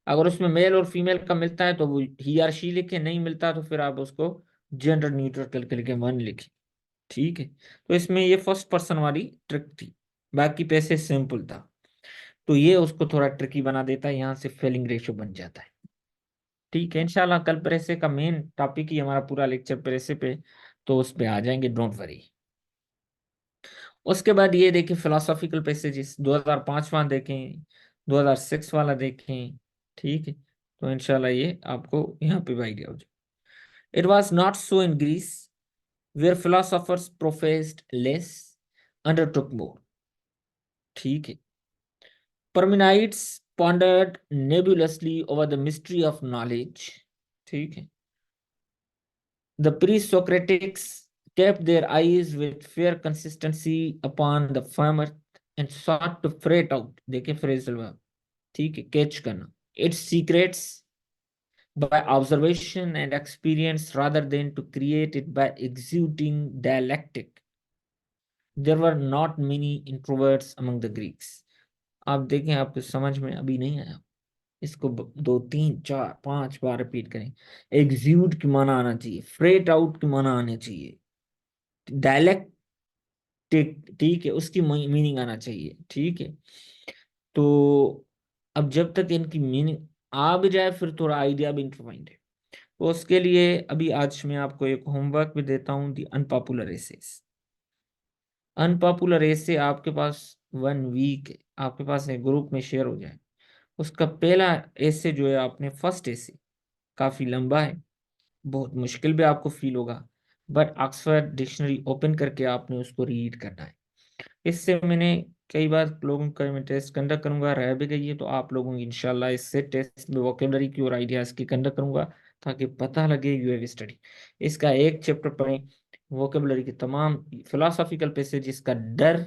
अगर उसमें मेल और फीमेल का मिलता है तो वो ही आर शी लिखे, नहीं मिलता तो फिर आप उसको जेंडर न्यूट्रल करके लिखे, वन लिखे। ठीक है। तो इसमें ये फर्स्ट पर्सन वाली ट्रिक थी, बाकी पैसे सिंपल था, तो ये उसको थोड़ा ट्रिकी बना देता है, यहाँ से फेलिंग रेशियो बन जाता है। ठीक है। इंशाल्लाह कल प्रेसे का मेन टॉपिक ही हमारा पूरा लेक्चर प्रेसे पे, तो उस पे आ जाएंगे, डोंट वरी। उसके बाद ये देखें फिलोसॉफिकल पैसेजेस, 2005 वाला देखें, 2006 वाला देखें। ठीक है। तो इंशाल्लाह ये आपको यहाँ पे आइडिया हो जाए। It was not so in Greece, where philosophers professed less, undertook more। ठीक है। Parmenides pondered nebulously over the mystery of knowledge। ठीक है। The pre-Socratics kept their eyes with fair consistency upon the firm earth and sought to fret out, देखिए phrasal verb, ठीक है, catch करना, its secrets by observation and experience rather than to create it by exuding dialectic। There were not many introverts among the Greeks। आप देखें, आपको समझ में अभी नहीं आया, इसको दो तीन चार पांच बार रिपीट करें। एग्जीक्यूट की माना आना चाहिए, फ्रेट आउट की माना आनी चाहिए, डायलेक्ट, ठीक है, उसकी मीनिंग आना चाहिए, ठीक है। तो अब जब तक इनकी मीनिंग आ भी जाए फिर थोड़ा आइडिया भी इंटरमाइंड है। तो उसके लिए अभी आज मैं आपको एक होमवर्क भी देता हूँ, दी अनपॉपुलर एसेस। अनपॉपुलर एसे आपके पास 1 वीक है, आपके पास एक ग्रुप में शेयर हो जाए। उसका पहला एसे जो है, आपने फर्स्ट एसे, काफी लंबा है, बहुत मुश्किल भी आपको फील होगा, बट ऑक्सफोर्ड डिक्शनरी ओपन करके आपने उसको रीड करना है। इससे मैंने कई बार लोगों का मैं टेस्ट कंडक्ट करूंगा, रह भी गई है, तो आप लोगों की इंशाल्लाह इससे टेस्ट में वोकेबलरी की और आइडियाज की कंडक्ट करूंगा, ताकि पता लगे यू हैव स्टडी। इसका एक चैप्टर पढ़ें, वोकेबलरी के तमाम फिलोसॉफिकल पैसेज, जिसका डर,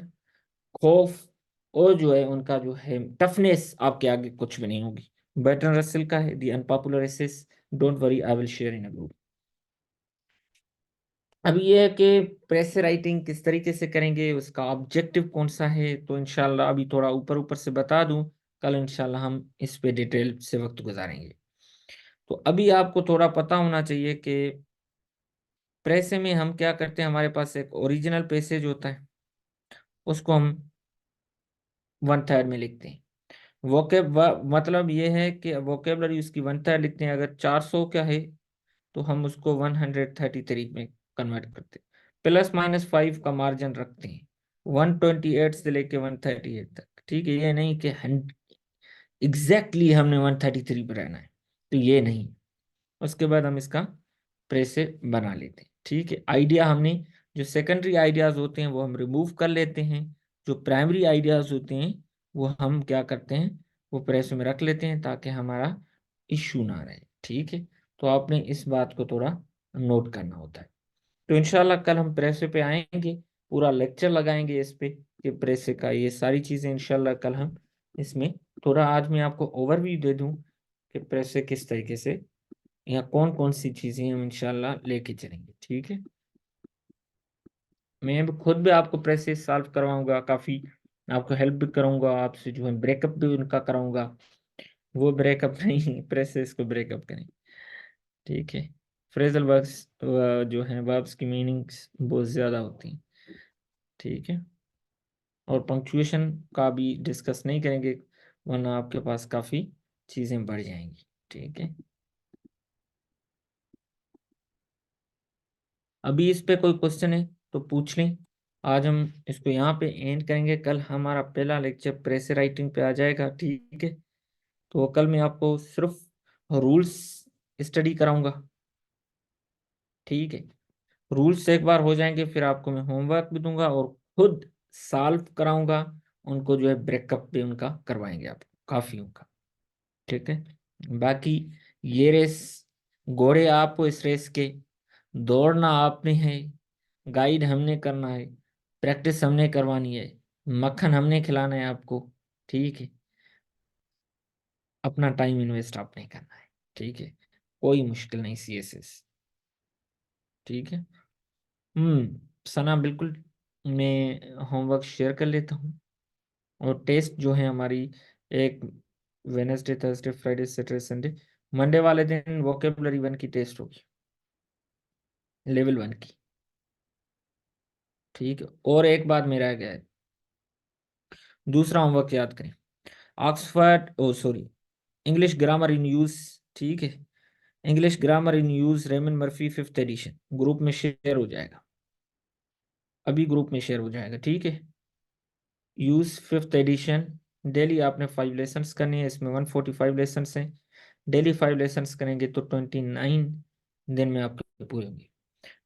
खौफ और जो है उनका जो है टफनेस आपके आगे कुछ भी नहीं होगी। बर्टन रसेल का है the unpopular essays, don't worry I will share in a group. अब ये है कि प्रेस राइटिंग किस तरीके से करेंगे, उसका ऑब्जेक्टिव कौन सा है, तो इंशाल्लाह अभी थोड़ा ऊपर ऊपर से बता दूं, कल इंशाल्लाह हम इस पे डिटेल से वक्त गुजारेंगे। तो अभी आपको थोड़ा पता होना चाहिए कि प्रेस में हम क्या करते हैं, हमारे पास एक ओरिजिनल पैसेज होता है, उसको हम 1/3 में लिखते हैं। मतलब ये है कि वोकेबलरी उसकी 1/3 लिखते हैं। अगर 400 का है तो हम उसको 133 में कन्वर्ट करते हैं, प्लस माइनस 5 का मार्जिन रखते हैं, 128 से लेके 138 तक, ठीक है। ये नहीं कि एग्जैक्टली हमने 133 पर रहना है, तो ये नहीं। उसके बाद हम इसका प्रेसे बना लेते हैं, ठीक है। आइडिया हमने, जो सेकेंडरी आइडियाज होते हैं वो हम रिमूव कर लेते हैं, जो प्राइमरी आइडियाज होते हैं वो हम क्या करते हैं, वो प्रेस में रख लेते हैं, ताकि हमारा इश्यू ना रहे, ठीक है। तो आपने इस बात को थोड़ा नोट करना होता है। तो इंशाल्लाह कल हम प्रेसे पे आएंगे, पूरा लेक्चर लगाएंगे इस पे कि प्रेसे का ये सारी चीजें इंशाल्लाह कल हम इसमें, थोड़ा आज मैं आपको ओवरव्यू दे दूं कि प्रेसे किस तरीके से या कौन कौन सी चीजें हम इंशाल्लाह लेके चलेंगे, ठीक है। मैं भी खुद भी आपको प्रेसेस सॉल्व करवाऊंगा, काफी आपको हेल्प भी करूंगा, आपसे जो है ब्रेकअप भी उनका कराऊंगा। वो ब्रेकअप नहीं, प्रेसेस को ब्रेकअप करें, ठीक है। फ्रेजल वर्ब्स जो है वर्ब्स की मीनिंग्स बहुत ज्यादा होती हैं, ठीक है। और पंक्चुएशन का भी डिस्कस नहीं करेंगे, वरना आपके पास काफी चीजें बढ़ जाएंगी, ठीक है। अभी इस पे कोई क्वेश्चन है तो पूछ लें। आज हम इसको यहाँ पे एंड करेंगे, कल हमारा पहला लेक्चर प्रेस राइटिंग पे आ जाएगा, ठीक है। तो कल मैं आपको सिर्फ रूल्स स्टडी कराऊंगा, ठीक है। रूल्स एक बार हो जाएंगे फिर आपको मैं होमवर्क भी दूंगा और खुद सॉल्व कराऊंगा, उनको जो है ब्रेकअप भी उनका करवाएंगे आप, काफी उनका, ठीक है। बाकी ये रेस, घोड़े आपको इस रेस के, दौड़ना आपने है, गाइड हमने करना है, प्रैक्टिस हमने करवानी है, मक्खन हमने खिलाना है आपको, ठीक है। अपना टाइम इन्वेस्ट आपने करना है, ठीक है। कोई मुश्किल नहीं, सीएसएस, ठीक है। सना बिल्कुल, मैं होमवर्क शेयर कर लेता हूँ। और टेस्ट जो है हमारी, एक Wednesday Thursday Friday Saturday Sunday, Monday वाले दिन वोकेबलरी 1 की टेस्ट होगी, लेवल 1 की, ठीक है। और एक बात मेरा गया है, दूसरा होमवर्क याद करें, Oxford oh sorry, English grammar in use, ठीक है। English grammar in use Raymond Murphy 5th edition group में शेयर हो जाएगा, अभी ग्रुप में शेयर हो जाएगा, ठीक है। यूज 5th एडिशन, डेली आपने 5 लेसन्स करनी है, इसमें 145 लेसन्स हैं। डेली 5 लेसन्स करेंगे तो 29 दिन में आपके पूरे होंगे।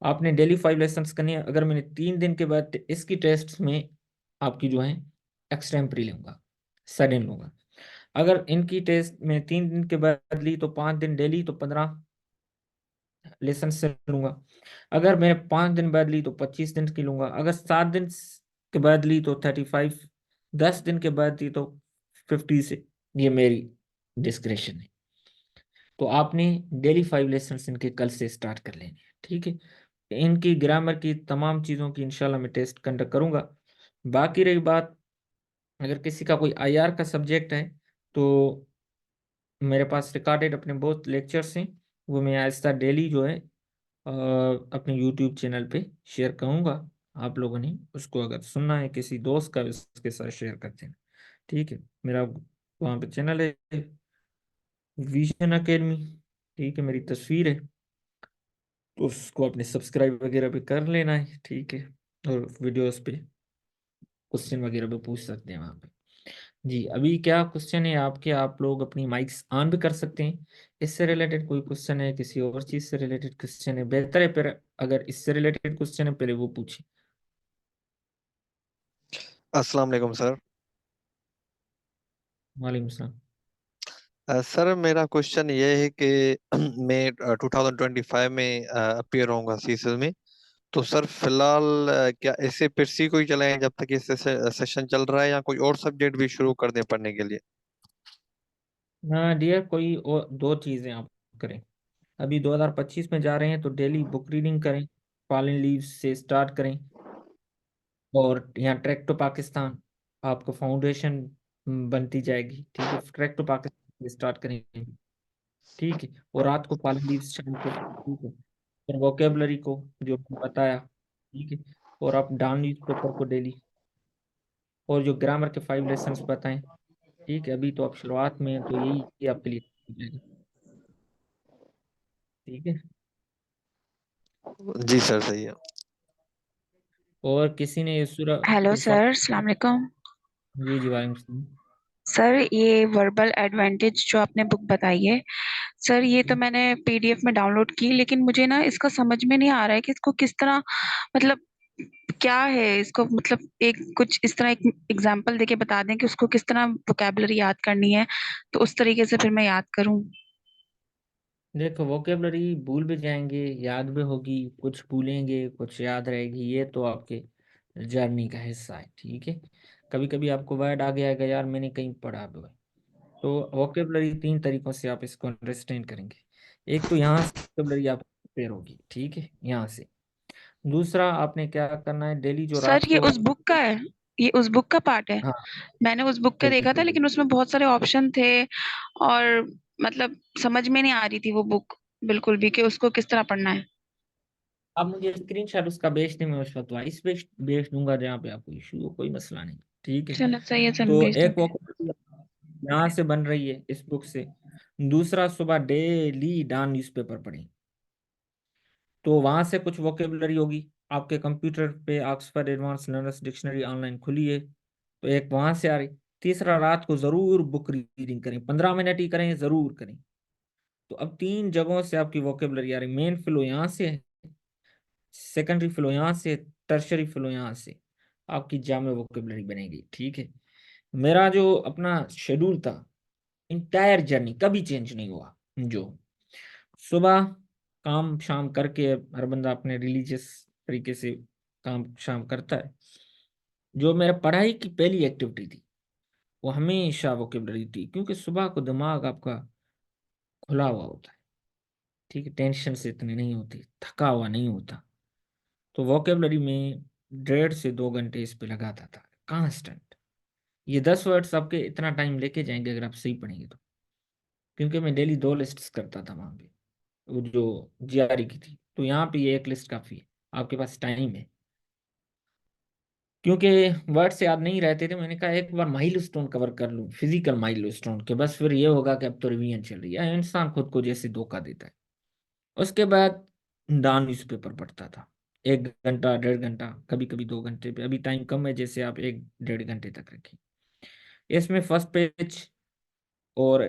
आपने डेली 5 लेसन्स करनी है। अगर मैंने 3 दिन के बाद इसकी टेस्ट में आपकी जो है एक्सटेम्परी लूंगा, सडन लूंगा। अगर इनकी टेस्ट में 3 दिन के बाद ली तो 5 दिन डेली, तो 15 लेसन से लूंगा। अगर मैंने 5 दिन बाद ली तो 25 दिन की लूंगा। अगर 7 दिन के बाद ली तो 35, 10 दिन के बाद ली तो 50 से, ये मेरी डिस्क्रिप्शन है। तो आपने डेली 5 लेसन इनके कल से स्टार्ट कर लेने हैं, ठीक है। इनकी ग्रामर की तमाम चीज़ों की इंशाल्लाह मैं टेस्ट कंडक्ट करूंगा। बाकी रही बात, अगर किसी का कोई आईआर का सब्जेक्ट है तो मेरे पास रिकॉर्डेड अपने बहुत लेक्चर्स हैं, वो मैं आहिस्ता डेली जो है अपने यूट्यूब चैनल पे शेयर करूँगा। आप लोगों ने उसको अगर सुनना है किसी दोस्त का भी, उसके साथ शेयर करते हैं। ठीक है, मेरा वहाँ पे चैनल है विजन एकेडमी। ठीक है, मेरी तस्वीर है, तो उसको अपने सब्सक्राइब वगैरह भी कर लेना है। ठीक है, और वीडियोस पे क्वेश्चन वगैरह भी पूछ सकते हैं वहाँ पे। जी, अभी क्या क्वेश्चन है आपके? आप लोग अपनी माइक्स ऑन भी कर सकते हैं। इससे रिलेटेड कोई क्वेश्चन है, किसी और चीज से रिलेटेड क्वेश्चन है, बेहतर है फिर अगर इससे रिलेटेड क्वेश्चन है पहले वो पूछे। अस्सलाम वालेकुम सर। वालेकुम सलाम। सर मेरा क्वेश्चन ये है कि मैं 2025 में अपीयर होऊंगा सीसील में। तो सर फिलहाल क्या ऐसे पिरसी को ही चलाएं जब तक ये सेशन चल रहा है, या कोई और सब्जेक्ट भी शुरू कर दें पढ़ने के लिए? हाँ डियर, कोई और दो चीजें आप करें। अभी 2025 में जा रहे हैं तो डेली बुक रीडिंग करें, फॉलन लीव्स से स्टार्ट करें। और यहाँ ट्रैक टू पाकिस्तान आपको फाउंडेशन बनती जाएगी। ठीक है, ट्रैक टू पाकिस्तान से स्टार्ट करेंगे। ठीक है, और रात को फॉलन लीव्स शाम को। ठीक है, फिर वोकेबलरी को जो मैंने बताया। ठीक है, और आप डाउन न्यूज पेपर को डेली, और जो ग्रामर के 5 लेसन्स बताएं। ठीक है, अभी तो आप शुरुआत में हैं, तो यही आपके लिए ठीक रहेगा। ठीक है, जी सर, सही है। और किसी ने ये हेलो सूरह सर, अस्सलाम वालेकुम। जी जी वालेकुम सलाम। सर ये वर्बल एडवांटेज जो आपने बुक बताई है, सर ये तो मैंने पीडीएफ में डाउनलोड की, लेकिन मुझे ना इसका समझ में नहीं आ रहा है कि इसको किस तरह, मतलब क्या है इसको, मतलब एक कुछ इस तरह एक एग्जांपल देके बता दें कि उसको किस तरह वोकेबलरी याद करनी है, तो उस तरीके से फिर मैं याद करूं। देखो, वोकेबलरी भूल भी जाएंगे, याद भी होगी, कुछ भूलेंगे कुछ याद रहेगी, ये तो आपके जर्नी का हिस्सा है। ठीक है, कभी कभी आपको वर्ड आ गया है यार मैंने कहीं पढ़ा भी है। तो वोकेबलरी 3 तरीकों से आप इसको अंडरस्टैंड करेंगे। एक तो यहाँ से वोकेबलरी आप प्रिपेयर होगी। ठीक है, यहाँ से। दूसरा आपने क्या करना है, डेली जो सर रात ये को। उस बुक का है, ये उस बुक का पार्ट है। हाँ मैंने उस बुक का बिल्कुल देखा था, बिल्कुल। लेकिन उसमें बहुत सारे ऑप्शन थे, और मतलब समझ में नहीं आ रही थी वो बुक बिल्कुल भी कि उसको किस तरह पढ़ना है। आप मुझे स्क्रीनशॉट उसका भेज दें, मैं उस वक्त वाइस भेज दूंगा जहाँ पे आपको इशू हो, कोई मसला नहीं। ठीक है, चलो सही है सर, मैं तो भेज एक दूंगी। वोकेबलरी यहाँ से बन रही है इस बुक से। दूसरा, सुबह डेली डॉन न्यूज़पेपर पढ़ें, तो वहां से कुछ वोकेबलरी होगी। आपके कंप्यूटर पे Oxford advance learners dictionary online खुली है, तो एक वहां से आ रही। तीसरा, रात को जरूर बुक रीडिंग करें, 15 मिनट ही करें, जरूर करें। तो अब 3 जगहों से आपकी वोकेबलरी आ रही। मेन फ्लो यहाँ से है, सेकेंडरी फ्लो यहाँ से, टर्शरी फ्लो यहाँ से। आपकी जामे वोकेबलरी बनेगी। ठीक है, मेरा जो अपना शेड्यूल था, इंटायर जर्नी कभी चेंज नहीं हुआ। जो सुबह काम शाम करके, हर बंदा अपने रिलीजियस तरीके से काम शाम करता है। जो मेरा पढ़ाई की पहली एक्टिविटी थी वो हमेशा वोकेबलरी थी, क्योंकि सुबह को दिमाग आपका खुला हुआ होता है। ठीक है, टेंशन से इतनी नहीं होती, थका हुआ नहीं होता। तो वोकेबलरी में 1.5 से 2 घंटे इस पे लगाता था कांस्टेंट। ये 10 वर्ड्स आपके इतना टाइम लेके जाएंगे अगर आप सही पढ़ेंगे तो, क्योंकि मैं डेली 2 लिस्ट्स करता था वहां पे, वो जो जीआरई की थी। तो यहाँ पे ये एक लिस्ट काफी है, आपके पास टाइम है। क्योंकि वर्ड से याद नहीं रहते थे, मैंने कहा एक बार माइलस्टोन कवर कर लूं, फिजिकल माइलस्टोन के, बस फिर ये होगा कि अब तो रिवीजन चल रही है। इंसान खुद को जैसे धोखा देता है। उसके बाद डॉन न्यूज़पेपर पढ़ता था, 1 घंटा 1.5 घंटा, कभी कभी 2 घंटे पे। अभी टाइम कम है, जैसे आप 1 1.5 घंटे तक रखें। इसमें फर्स्ट पेज और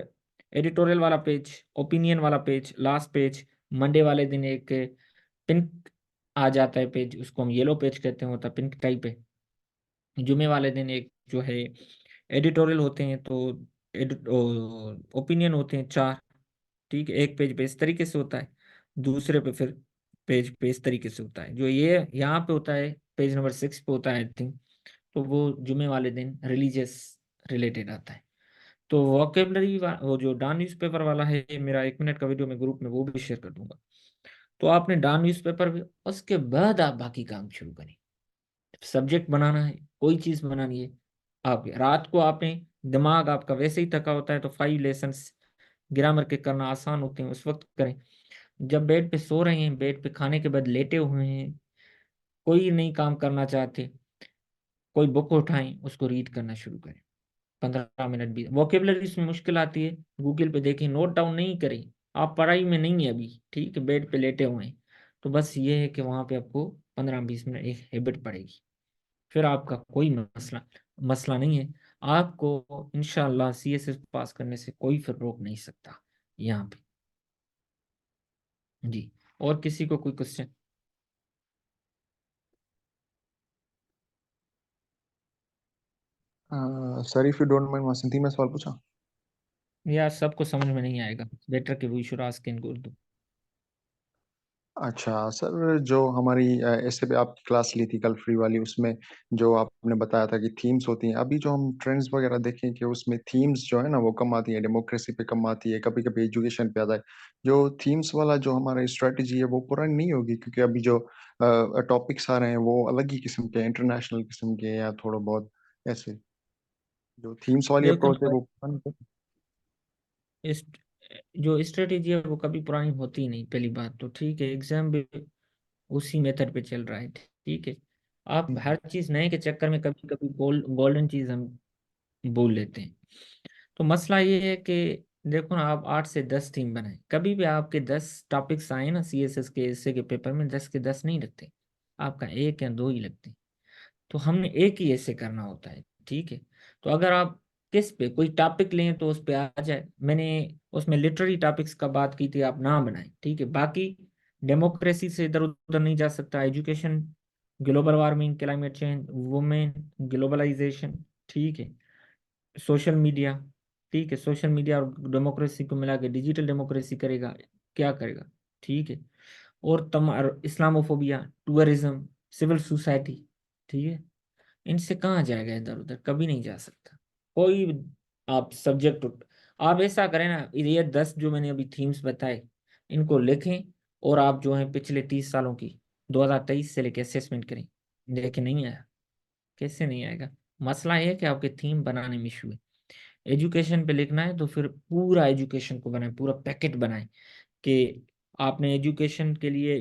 एडिटोरियल वाला पेज, ओपिनियन वाला पेज, लास्ट पेज, मंडे वाले दिन एक पिंक आ जाता है पेज, उसको हम येलो पेज कहते हैं, होता पिंक टाइप है। जुमे वाले दिन एक जो है एडिटोरियल होते हैं, तो ओपिनियन होते हैं 4। ठीक है, एक पेज पे इस तरीके से होता है, दूसरे पे फिर पेज पे इस तरीके से होता है। जो ये यहाँ पे होता है पेज नंबर 6 पे होता है आई थिंक, तो वो जुमे वाले दिन रिलीजियस रिलेटेड आता है। तो वोकेबलरी वो जो डॉन न्यूज़पेपर वाला है, ये मेरा 1 मिनट का वीडियो मैं ग्रुप में वो भी शेयर कर दूंगा। तो आपने डॉन न्यूज़पेपर भी, उसके बाद आप बाकी काम शुरू करें। सब्जेक्ट बनाना है, कोई चीज बनानी है, आप रात को आपने, दिमाग आपका वैसे ही थका होता है, तो 5 लेसन्स ग्रामर के करना आसान होते हैं उस वक्त करें। जब बेड पे सो रहे हैं, बेड पे खाने के बाद लेटे हुए हैं, कोई नहीं काम करना चाहते, कोई बुक उठाएं, उसको रीड करना शुरू करें। 15 मिनट भी वोकेबलरी में मुश्किल आती है, गूगल पे देखें, नोट डाउन नहीं करें। आप पढ़ाई में नहीं है अभी, ठीक है, बेड पे लेटे हुए हैं, तो बस ये है कि वहां पे आपको 15-20 मिनट एक हैबिट पड़ेगी, फिर आपका कोई मसला मसला नहीं है। आपको इंशाल्लाह CSS पास करने से कोई फिर रोक नहीं सकता यहाँ पे। जी, और किसी को कोई question? Sir if you don't mind Vasanti, मैं सवाल पूछा? यार सबको समझ में नहीं आएगा, बेटर कि we should ask in Urdu. अच्छा सर, जो हमारी ऐसे भी आपकी क्लास ली थी कल फ्री वाली, उसमें जो आपने बताया था कि थीम्स होती हैं, अभी जो हम ट्रेंड्स वगैरह देखें कि उसमें थीम्स जो है ना वो कम आती है, डेमोक्रेसी पे कम आती है, कभी कभी एजुकेशन पे आता है। जो थीम्स वाला जो हमारा स्ट्रेटजी है वो पुरानी नहीं होगी, क्योंकि अभी जो टॉपिक्स आ रहे हैं वो अलग ही किस्म के, इंटरनेशनल किस्म के, या थोड़ा बहुत ऐसे जो थीम्स वाली देखो, अप्रोच है वो पुरानी इस जो स्ट्रेटेजी है वो कभी पुरानी होती ही नहीं, पहली बात तो, ठीक है, एग्जाम भी उसी मेथड पे चल रहा है, ठीक है। आप हर चीज नए के चक्कर में कभी कभी गोल्डन चीज हम बोल लेते हैं। तो मसला ये है कि देखो ना, आप 8 से 10 थीम बनाए, कभी भी आपके 10 टॉपिक्स आए ना CSS के हिस्से के पेपर में, 10 के 10 नहीं लगते, आपका 1 या 2 ही लगते हैं। तो हमने एक ही ऐसे करना होता है, ठीक है। तो अगर आप किस पे कोई टॉपिक लें तो उस पे आ जाए, मैंने उसमें लिटरेरी टॉपिक्स का बात की थी, आप ना बनाए, ठीक है। बाकी डेमोक्रेसी से इधर उधर नहीं जा सकता, education, global warming, climate change, women, globalization, ठीक है, सोशल मीडिया, ठीक है, सोशल मीडिया और डेमोक्रेसी को मिला के डिजिटल डेमोक्रेसी करेगा, क्या करेगा, ठीक है। और इस्लामोफोबिया, टूरिज्म, सिविल सोसाइटी, ठीक है, इनसे कहाँ जाएगा इधर उधर, कभी नहीं जा सकता कोई। आप सब्जेक्ट आप ऐसा करें ना, ये 10 जो मैंने अभी थीम्स बताए, इनको लिखें, और आप जो है पिछले 30 सालों की 2023 से लेके असेसमेंट करें। लेकिन नहीं आया, कैसे नहीं आएगा? मसला ये है कि आपके थीम बनाने में इशू है। एजुकेशन पे लिखना है तो फिर पूरा एजुकेशन को बनाए, पूरा पैकेट बनाए कि आपने एजुकेशन के लिए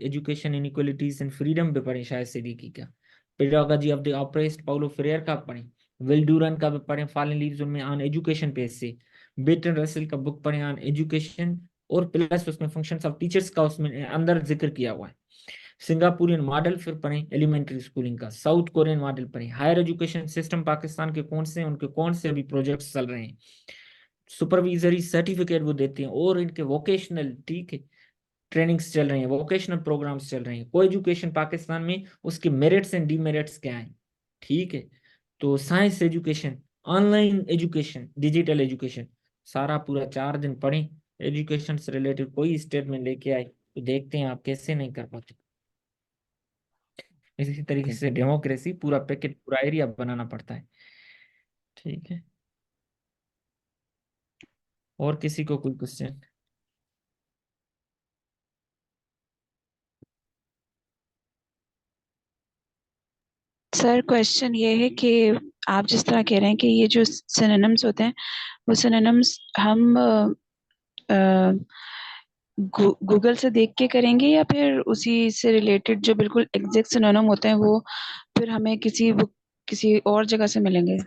एजुकेशन इनइक्वालिटीज एंड फ्रीडम पे पढ़े, शायद सिद्दीकी का pedagogy of the oppressed Paulo Frere का पढ़े, विल डूरन का भी पढ़े, फॉलन लीव्स उनमें ऑन एजुकेशन पेज से, बेटन रसेल का बुक पढ़े ऑन एजुकेशन, और प्लस उसमें फंक्शंस ऑफ टीचर्स का उसमें अंदर जिक्र किया हुआ है। सिंगापुरियन मॉडल फिर पढ़ें, एलिमेंट्री स्कूलिंग का, साउथ कोरियन मॉडल पढ़ें, हायर एजुकेशन सिस्टम पाकिस्तान के कौन से, उनके कौन से अभी प्रोजेक्ट्स चल रहे हैं, सुपरवाइजरी सर्टिफिकेट वो देते हैं, और इनके वोकेशनल, ठीक है, ट्रेनिंग्स चल रही हैं, वोकेशनल प्रोग्राम्स चल रहे हैं, को एजुकेशन पाकिस्तान में उसके मेरिट्स एंड डीमेरिट्स क्या हैं, ठीक है। तो science education, online education, digital education, सारा पूरा 4 दिन पढ़ें, एजुकेशन से रिलेटेड कोई स्टेटमेंट लेके आए तो देखते हैं आप कैसे नहीं कर पाते। इसी तरीके थी। से डेमोक्रेसी पूरा पैकेट, पूरा एरिया बनाना पड़ता है, ठीक है। और किसी को कोई क्वेश्चन? सर क्वेश्चन ये है कि आप जिस तरह कह रहे हैं कि ये जो सिनोनिम्स होते हैं वो सिनोनिम्स हम गूगल से देख के करेंगे, या फिर उसी से रिलेटेड जो बिल्कुल एग्जैक्ट सिनोनिम होते हैं वो फिर हमें किसी बुक किसी और जगह से मिलेंगे?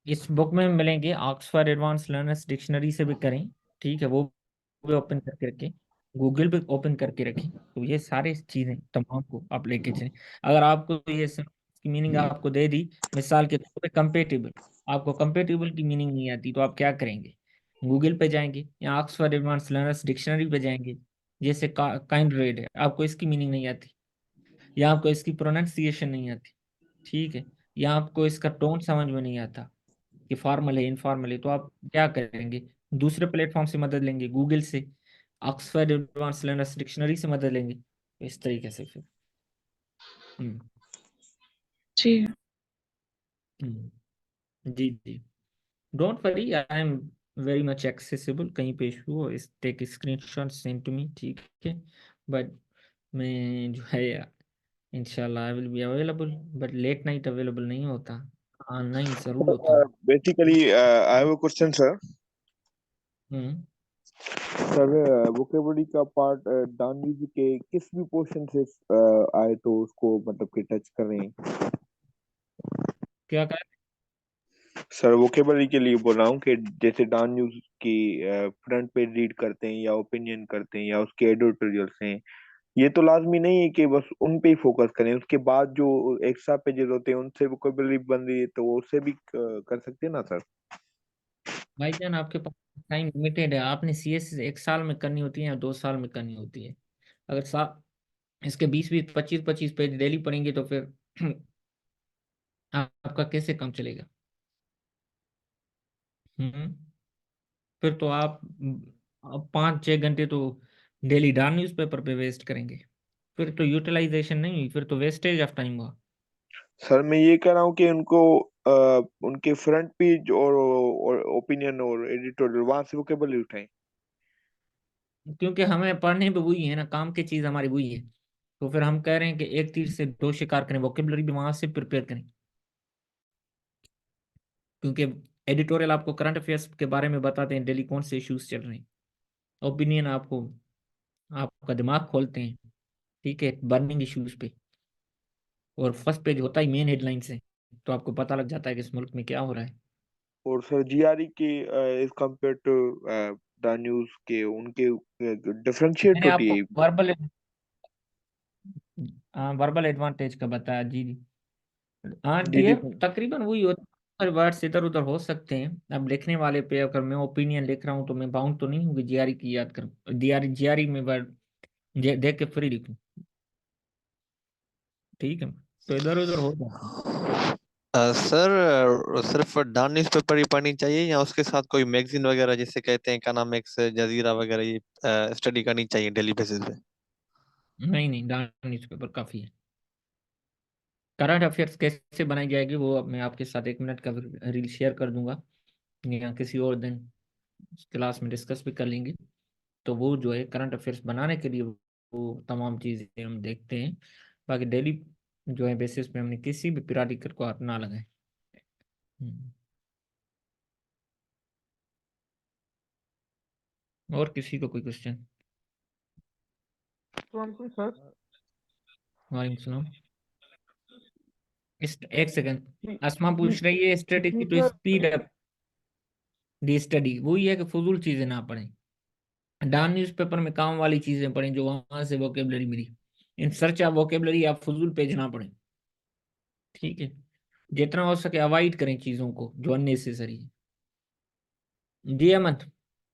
इस बुक में मिलेंगे, ऑक्सफोर्ड एडवांस लर्नर्स डिक्शनरी से भी करें, ठीक है, वो भी ओपन करके रखें, गूगल पे ओपन करके रखें, तो ये सारी चीजें तमाम को आप लेके चलें। अगर आपको ये की मीनिंग आपको दे दी, मिसाल के तौर पे कंपेटिबल, आपको कंपेटिबल की मीनिंग नहीं आती तो आप क्या करेंगे? गूगल पे जाएंगे या ऑक्सफोर्ड एडवांस लर्नर्स डिक्शनरी पे जाएंगे, जैसे काइंड रेड है, आपको इसकी मीनिंग नहीं आती, या आपको इसकी प्रोनाउंसिएशन नहीं आती, ठीक है, या आपको इसका टोन समझ में नहीं आता कि फॉर्मल है इनफॉर्मल है, तो आप क्या करेंगे? दूसरे प्लेटफॉर्म से मदद लेंगे, गूगल से, ऑक्सफोर्ड एडवांस लर्नर्स डिक्शनरी से मदद लेंगे, तो इस तरीके से फिर हम्म जी। हम्म, जी जी, don't worry, I am very much accessible, कहीं पे इशू हो इस take screenshot send to me, ठीक है। बट मैं जो है इंशाल्लाह I will be available, but late night available नहीं होता, ऑनलाइन जरूर होता हूँ। Basically, I have a question, sir. Hmm. Sir vocabulary का पार्ट दानिश के किस भी पोर्शन से आए तो उसको मतलब कि टच करें। क्या करें? सर वोकेबलरी के लिए बोल रहा हूँ कि जैसे डॉन न्यूज की फ्रंट पेज रीड करते हैं या ओपिनियन करते हैं या उसके एडिटोरियल्स हैं, ये तो लाजमी नहीं है कि बस उन पे ही फोकस करें, उसके बाद जो एक्स्ट्रा पेजेस होते हैं उनसे वोकेबलरी बन रही है तो वो उससे भी कर सकते हैं ना सर। भाईजान आपके पास टाइम लिमिटेड है। आपने सीएस 1 साल में करनी होती है या 2 साल में करनी होती है। अगर इसके 20 20 25 25 पेज डेली पढ़ेंगे तो फिर आपका कैसे काम चलेगा? हम्म। फिर तो आप 5 6 घंटे तो डेली डाल न्यूज़पेपर पे वेस्ट करेंगे। फिर तो यूटिलाइजेशन नहीं हुई, फिर तो वेस्टेज ऑफ टाइम हुआ। सर मैं ये कह रहा हूँ कि उनको उनके फ्रंट पेज और ओपिनियन और एडिटोरियल वहां से वोकेबलरी उठाएं। क्योंकि हमें पढ़ने पे वही है ना, काम की चीज हमारी वही है। तो फिर हम कह रहे हैं कि एक तीर से दो शिकार करें, वोकेबलरी भी वहां से प्रिपेयर करें। क्योंकि एडिटोरियल आपको करंट अफेयर्स के बारे में बताते हैं, डेली कौन से इश्यूज चल रहे हैं। ओपिनियन आपको आपका दिमाग खोलते हैं, ठीक है, बर्निंग इश्यूज पे। और फर्स्ट पेज होता ही मेन हेडलाइन से, तो आपको पता लग जाता है कि इस मुल्क में क्या हो रहा है। और सर जीआरई के is compare to the news के उनके डिफरेंशिएट मैंने होती आपको है। वर्बल एडवांटेज का बताया जी जी। हाँ जी जी। डियर, तकरीबन वही होता है। वर्ड्स इधर उधर हो सकते हैं। अब लिखने वाले पे अगर मैं ओपिनियन लिख रहा हूँ तो मैं बाउंड तो नहीं हूँ कि जीआरई की याद करूँ, जीआरई में वर्ड देख के फ्री लिखूँ। ठीक है, तो इधर उधर हो जाता है। सर सिर्फ डॉन न्यूज़पेपर ही पढ़नी चाहिए या उसके साथ कोई मैगजीन वगैरह जिसे कहते हैं इकोनॉमिक्स जजीरा वगैरह ये स्टडी करनी चाहिए डेली बेसिस पे। नहीं नहीं, न्यूज़पेपर काफ़ी है। करंट अफेयर्स कैसे बनाई जाएगी वो अब मैं आपके साथ 1 मिनट का रील शेयर कर दूंगा, या किसी और दिन क्लास में डिस्कस भी कर लेंगे। तो वो जो है करंट अफेयर्स बनाने के लिए वो तमाम चीज़ें हम देखते हैं। बाकी डेली जो है बेसिस पे हमने किसी भी पीरियडिकल को हाथ ना लगाए। हम्म। और किसी को कोई क्वेश्चन? सर वालेकुम सलाम। एक सेकंड, जी असमा जी पूछ रही है जी strategy to sir. Speed up the study. वही है कि फजूल चीजें ना पढ़ें। डान न्यूज़पेपर में काम वाली चीजें पढ़ें जो वहां से वोकेबलरी मिली। इन सर्च ऑफ वोकेबलरी आप फजूल पेज ना पढ़ें, ठीक है। जितना हो सके अवॉइड करें चीजों को जो अननेसेसरी है। जी अहमद,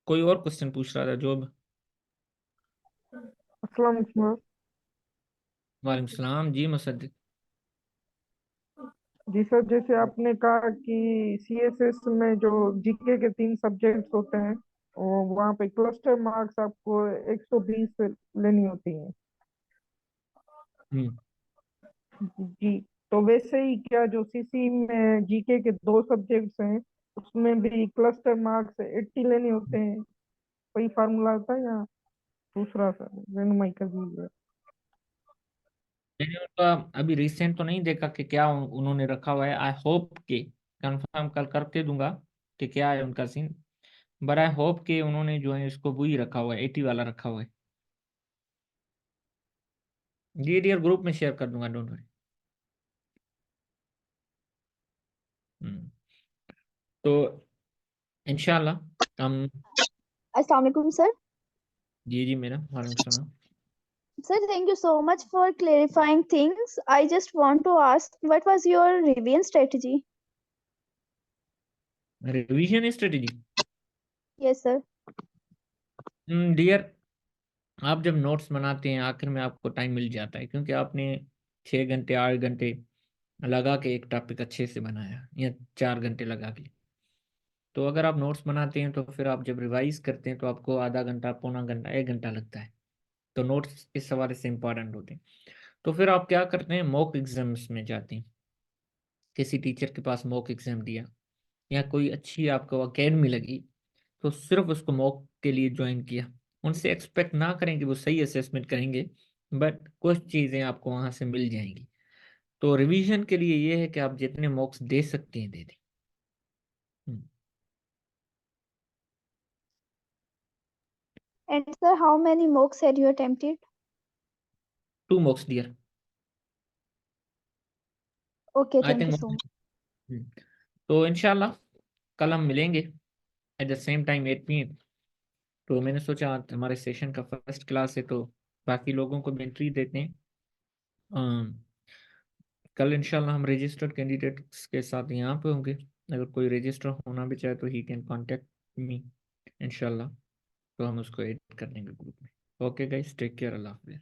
कोई और क्वेश्चन पूछ रहा था जो? अस्सलाम वालेकुम सर। वालेकुम सलाम जी मुसद्दिक। जी सर, जैसे आपने कहा कि सीएसएस में जो जीके के 3 सब्जेक्ट्स होते हैं, और वहाँ पे क्लस्टर मार्क्स आपको 120 लेनी होती हैं। हम्म। जी, तो वैसे ही क्या जो सीसी में जीके के 2 सब्जेक्ट्स हैं उसमें भी क्लस्टर मार्क्स 80 लेने होते हैं? वही फार्मूला होता है या दूसरा सर रेनुमाई कर दीजिए। मैंने उनका अभी रिसेंट तो नहीं देखा कि क्या उन्होंने रखा हुआ है। आई होप कि कंफर्म कल करके दूंगा कि क्या है उनका सीन। बट आई होप कि उन्होंने जो है इसको वही रखा हुआ है, 80 वाला रखा हुआ है। जी डियर, ग्रुप में शेयर कर दूंगा, डोंट वरी। हम्म। तो इंशाल्लाह हम। अस्सलाम वालेकुम सर। जी जी मेरा वालेकुम सलाम। Sir, thank you so much for clarifying things. I just want to ask, what was your revision strategy? Revision strategy? Yes, sir. Dear, आप जब नोट्स बनाते हैं आखिर में आपको टाइम मिल जाता है, क्योंकि आपने 6 घंटे 8 घंटे लगा के एक टॉपिक अच्छे से बनाया या 4 घंटे लगा के। तो अगर आप नोट्स बनाते हैं तो फिर आप जब रिवाइज करते हैं तो आपको आधा घंटा पौना घंटा 1 घंटा लगता है। तो नोट्स इस हवाले से इंपॉर्टेंट होते हैं। तो फिर आप क्या करते हैं, मॉक एग्जाम्स में जाते हैं। किसी टीचर के पास मॉक एग्जाम दिया या कोई अच्छी आपको अकेडमी लगी तो सिर्फ उसको मॉक के लिए ज्वाइन किया। उनसे एक्सपेक्ट ना करें कि वो सही असेसमेंट करेंगे, बट कुछ चीज़ें आपको वहां से मिल जाएंगी। तो रिवीजन के लिए ये है कि आप जितने मॉक्स दे सकते हैं दे दें। हम्म। And sir, how many mocks had you attempted? 2 mocks dear. Okay, I thank you think. so much. तो इंशाल्लाह कल हम मिलेंगे at the same time 8 PM। तो मैंने सोचा आज हमारे सेशन का फर्स्ट क्लास है तो बाकी लोगों को भी एंट्री देते हैं। कल इंशाल्लाह हम रजिस्टर्ड कैंडिडेट्स के साथ यहाँ पे होंगे। अगर कोई रजिस्टर होना भी चाहे तो ही कैन कांटेक्ट मी इंशाल्लाह। तो हम उसको ऐड कर देंगे ग्रुप में। ओके गाइस, टेक केयर, अल्लाह हाफिज़।